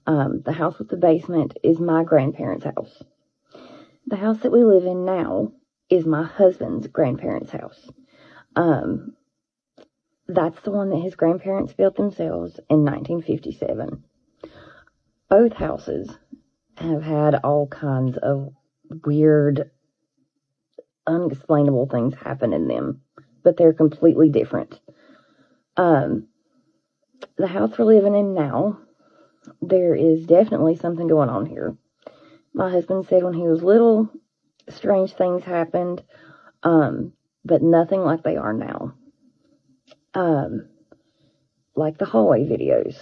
the house with the basement is my grandparents' house. The house that we live in now is my husband's grandparents' house. That's the one that his grandparents built themselves in 1957. Both houses have had all kinds of weird, unexplainable things happen in them, but they're completely different. The house we're living in now, there is definitely something going on here. My husband said when he was little, strange things happened, but nothing like they are now. Like the hallway videos.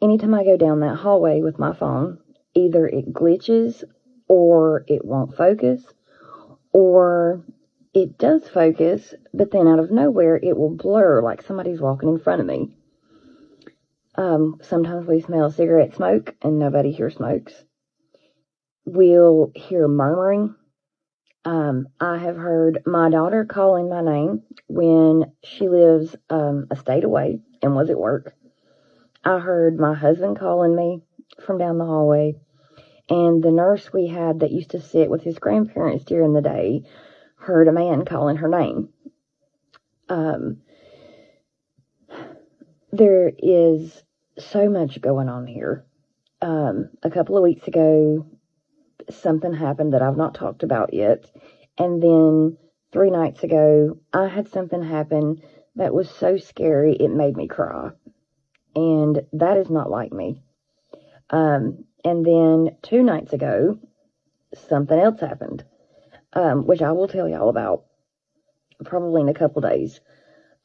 Anytime I go down that hallway with my phone, either it glitches, or it won't focus, or it does focus, but then out of nowhere it will blur like somebody's walking in front of me. Sometimes we smell cigarette smoke and nobody here smokes. We'll hear murmuring. I have heard my daughter calling my name when she lives a state away and was at work. I heard my husband calling me from down the hallway, and the nurse we had that used to sit with his grandparents during the day heard a man calling her name. There is so much going on here. A couple of weeks ago, something happened that I've not talked about yet. And then 3 nights ago, I had something happen that was so scary it made me cry. and that is not like me. And then 2 nights ago, something else happened, which I will tell y'all about probably in a couple days.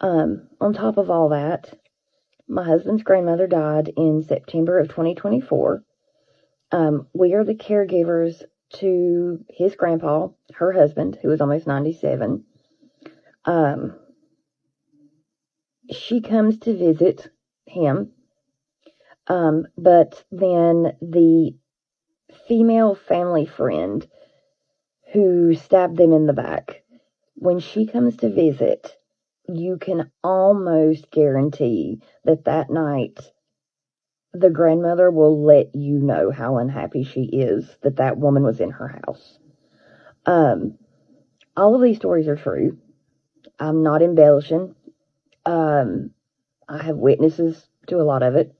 On top of all that, my husband's grandmother died in September of 2024. We are the caregivers to his grandpa, her husband, who was almost 97. She comes to visit him, but then the female family friend who stabbed them in the back, when she comes to visit, you can almost guarantee that that night the grandmother will let you know how unhappy she is that that woman was in her house. All of these stories are true. I'm not embellishing. I have witnesses to a lot of it.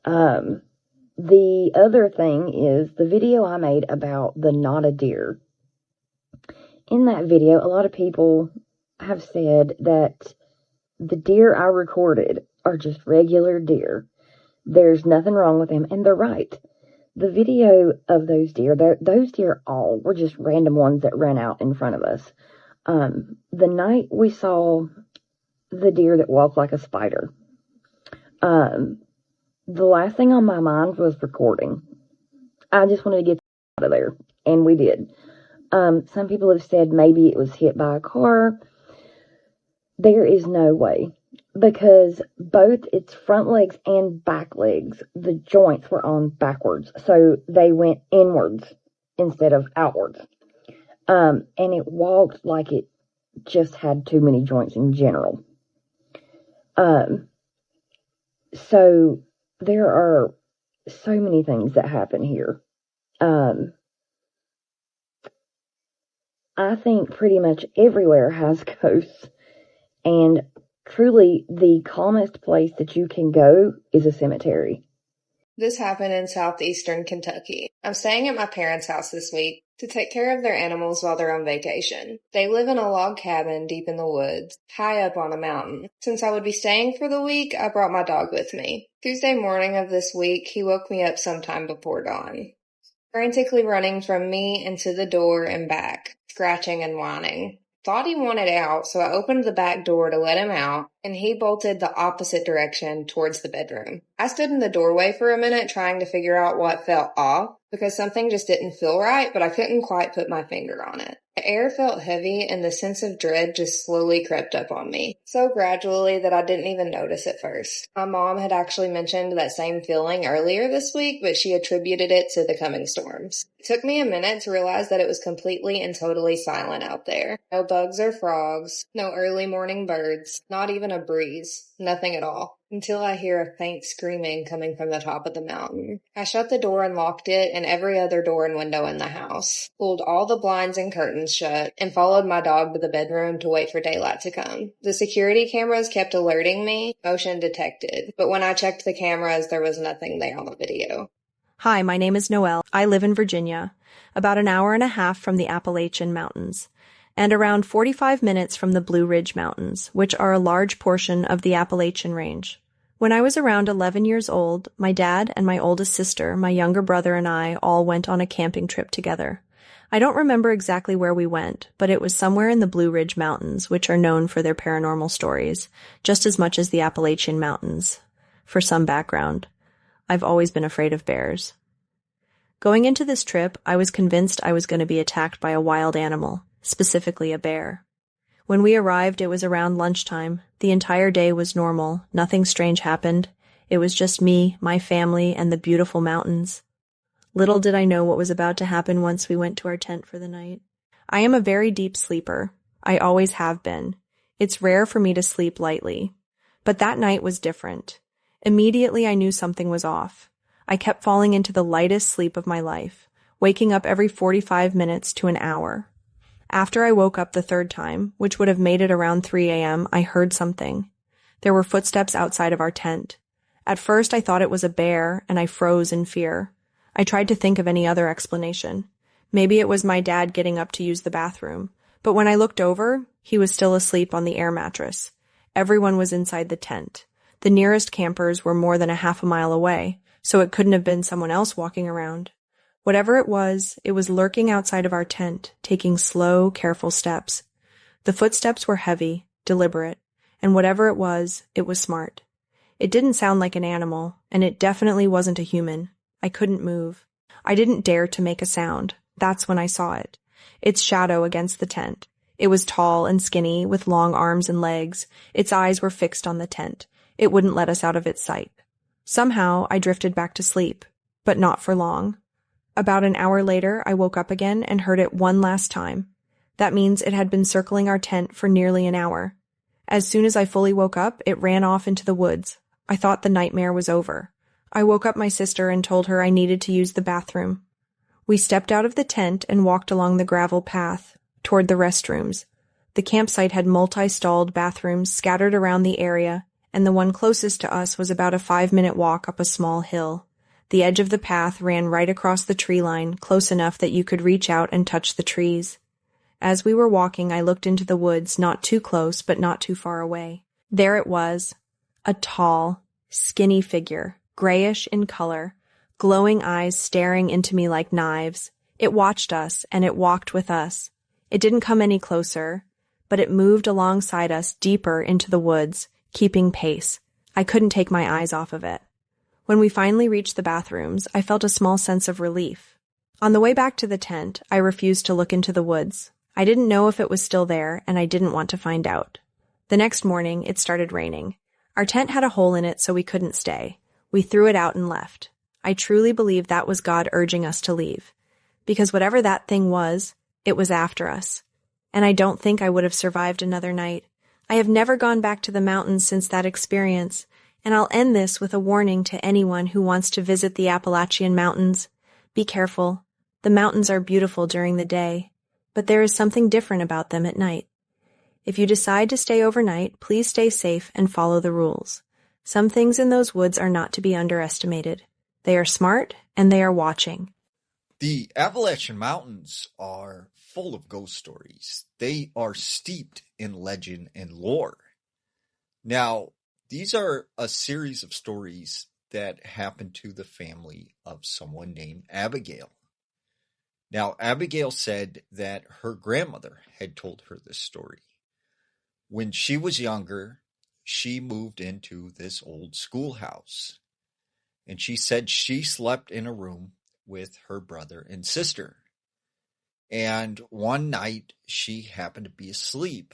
The other thing is the video I made about the not a deer. In that video, a lot of people have said that the deer I recorded are just regular deer. There's nothing wrong with them, and they're right. The video of those deer all were just random ones that ran out in front of us. The night we saw the deer that walked like a spider, the last thing on my mind was recording. I just wanted to get out of there, and we did. Some people have said maybe it was hit by a car. There is no way, because both its front legs and back legs, the joints were on backwards, so they went inwards instead of outwards. And it walked like it just had too many joints in general. So there are so many things that happen here. I think pretty much everywhere has ghosts, and truly the calmest place that you can go is a cemetery. This happened in southeastern Kentucky. I'm staying at my parents' house this week to take care of their animals while they're on vacation. They live in a log cabin deep in the woods, high up on a mountain. Since I would be staying for the week, I brought my dog with me. Tuesday morning of this week, he woke me up sometime before dawn, frantically running from me into the door and back, scratching and whining. Thought he wanted out, so I opened the back door to let him out, and he bolted the opposite direction towards the bedroom. I stood in the doorway for a minute trying to figure out what felt off, because something just didn't feel right, but I couldn't quite put my finger on it. The air felt heavy, and the sense of dread just slowly crept up on me, so gradually that I didn't even notice at first. My mom had actually mentioned that same feeling earlier this week, but she attributed it to the coming storms. It took me a minute to realize that it was completely and totally silent out there. No bugs or frogs, no early morning birds, not even a breeze, nothing at all. Until I hear a faint screaming coming from the top of the mountain. I shut the door and locked it and every other door and window in the house, pulled all the blinds and curtains shut, and followed my dog to the bedroom to wait for daylight to come. The security cameras kept alerting me, motion detected, but when I checked the cameras, there was nothing there on the video. Hi, my name is Noelle. I live in Virginia, about an hour and a half from the Appalachian Mountains, and around 45 minutes from the Blue Ridge Mountains, which are a large portion of the Appalachian Range. When I was around 11 years old, my dad and my oldest sister, my younger brother, and I all went on a camping trip together. I don't remember exactly where we went, but it was somewhere in the Blue Ridge Mountains, which are known for their paranormal stories, just as much as the Appalachian Mountains. For some background, I've always been afraid of bears. Going into this trip, I was convinced I was going to be attacked by a wild animal, specifically a bear. When we arrived, it was around lunchtime. The entire day was normal. Nothing strange happened. It was just me, my family, and the beautiful mountains. Little did I know what was about to happen once we went to our tent for the night. I am a very deep sleeper. I always have been. It's rare for me to sleep lightly. But that night was different. Immediately I knew something was off. I kept falling into the lightest sleep of my life, waking up every 45 minutes to an hour. After I woke up the third time, which would have made it around 3 a.m., I heard something. There were footsteps outside of our tent. At first I thought it was a bear, and I froze in fear. I tried to think of any other explanation. Maybe it was my dad getting up to use the bathroom. But when I looked over, he was still asleep on the air mattress. Everyone was inside the tent. The nearest campers were more than a half a mile away, so it couldn't have been someone else walking around. Whatever it was lurking outside of our tent, taking slow, careful steps. The footsteps were heavy, deliberate, and whatever it was smart. It didn't sound like an animal, and it definitely wasn't a human. I couldn't move. I didn't dare to make a sound. That's when I saw it. Its shadow against the tent. It was tall and skinny, with long arms and legs. Its eyes were fixed on the tent. It wouldn't let us out of its sight. Somehow, I drifted back to sleep, but not for long. About an hour later, I woke up again and heard it one last time. That means it had been circling our tent for nearly an hour. As soon as I fully woke up, it ran off into the woods. I thought the nightmare was over. I woke up my sister and told her I needed to use the bathroom. We stepped out of the tent and walked along the gravel path toward the restrooms. The campsite had multi-stalled bathrooms scattered around the area, and the one closest to us was about a 5-minute walk up a small hill. The edge of the path ran right across the tree line, close enough that you could reach out and touch the trees. As we were walking, I looked into the woods, not too close, but not too far away. There it was, a tall, skinny figure, grayish in color, glowing eyes staring into me like knives. It watched us, and it walked with us. It didn't come any closer, but it moved alongside us deeper into the woods, keeping pace. I couldn't take my eyes off of it. When we finally reached the bathrooms, I felt a small sense of relief. On the way back to the tent, I refused to look into the woods. I didn't know if it was still there, and I didn't want to find out. The next morning, it started raining. Our tent had a hole in it, so we couldn't stay. We threw it out and left. I truly believe that was God urging us to leave. Because whatever that thing was, it was after us. And I don't think I would have survived another night. I have never gone back to the mountains since that experience, and I'll end this with a warning to anyone who wants to visit the Appalachian Mountains. Be careful. The mountains are beautiful during the day, but there is something different about them at night. If you decide to stay overnight, please stay safe and follow the rules. Some things in those woods are not to be underestimated. They are smart, and they are watching. The Appalachian Mountains are full of ghost stories. They are steeped in legend and lore. Now, these are a series of stories that happened to the family of someone named Abigail. Now, Abigail said that her grandmother had told her this story. When she was younger, she moved into this old schoolhouse. And she said she slept in a room with her brother and sister. And one night, she happened to be asleep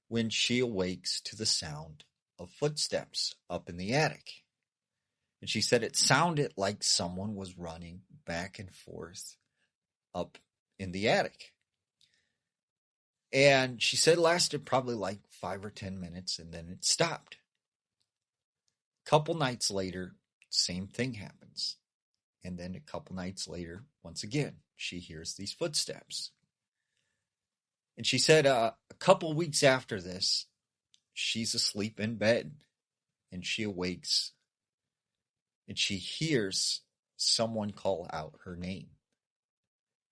when she awakes to the sound of footsteps up in the attic. And she said it sounded like someone was running back and forth up in the attic. And she said it lasted probably like 5 or 10 minutes, and then it stopped. A couple nights later, same thing happens. And then a couple nights later, once again, she hears these footsteps. And she said a couple weeks after this, she's asleep in bed, and she awakes, and she hears someone call out her name.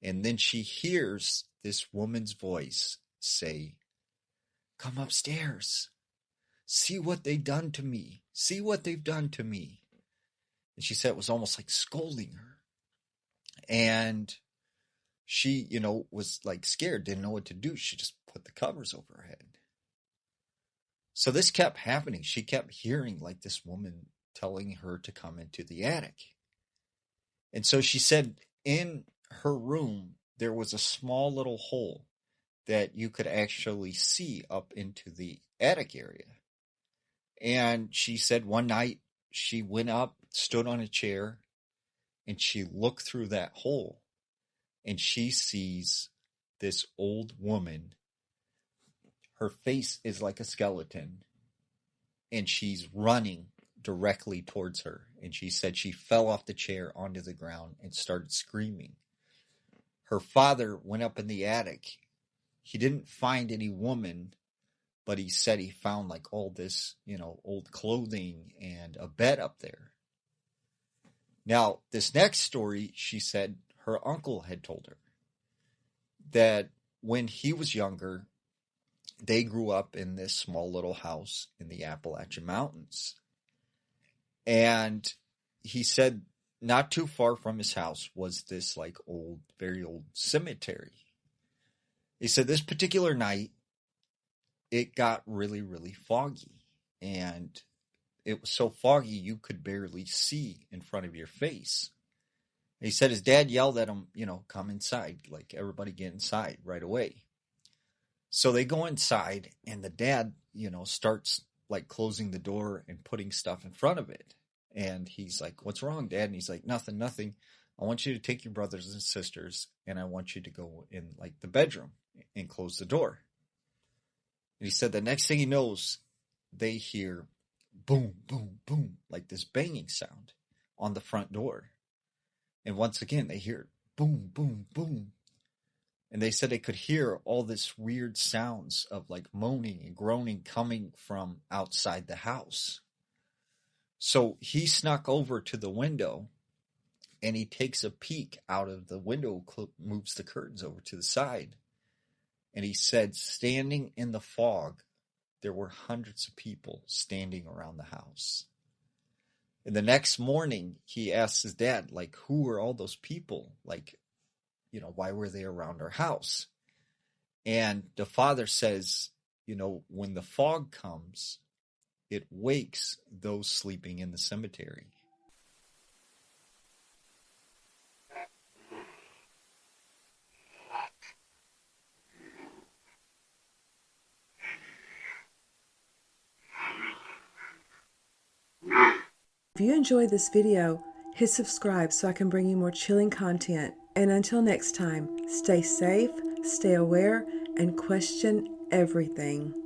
And then she hears this woman's voice say, "Come upstairs. See what they've done to me. See what they've done to me." And she said it was almost like scolding her. And she, was like scared, didn't know what to do. She just put the covers over her head. So this kept happening. She kept hearing like this woman telling her to come into the attic. And so she said in her room, there was a small little hole that you could actually see up into the attic area. And she said one night she went up, stood on a chair, and she looked through that hole, and she sees this old woman. Her face is like a skeleton, and she's running directly towards her. And she said she fell off the chair onto the ground and started screaming. Her father went up in the attic. He didn't find any woman, but he said he found like all this, old clothing and a bed up there. Now, this next story, she said her uncle had told her that when he was younger, they grew up in this small little house in the Appalachian Mountains. And he said not too far from his house was this like old, very old cemetery. He said this particular night, it got really, really foggy. And it was so foggy you could barely see in front of your face. He said his dad yelled at him, come inside, like everybody get inside right away. So they go inside and the dad, starts like closing the door and putting stuff in front of it. And he's like, "What's wrong, Dad?" And he's like, Nothing. I want you to take your brothers and sisters and I want you to go in like the bedroom and close the door. And he said the next thing he knows, they hear boom, boom, boom, like this banging sound on the front door. And once again, they hear boom, boom, boom. And they said they could hear all this weird sounds of like moaning and groaning coming from outside the house. So he snuck over to the window and he takes a peek out of the window, moves the curtains over to the side. And he said, standing in the fog, there were hundreds of people standing around the house. And the next morning, he asked his dad, like, who were all those people? Like, why were they around our house? And the father says, when the fog comes, it wakes those sleeping in the cemetery. If you enjoyed this video, hit subscribe so I can bring you more chilling content. And until next time, stay safe, stay aware, and question everything.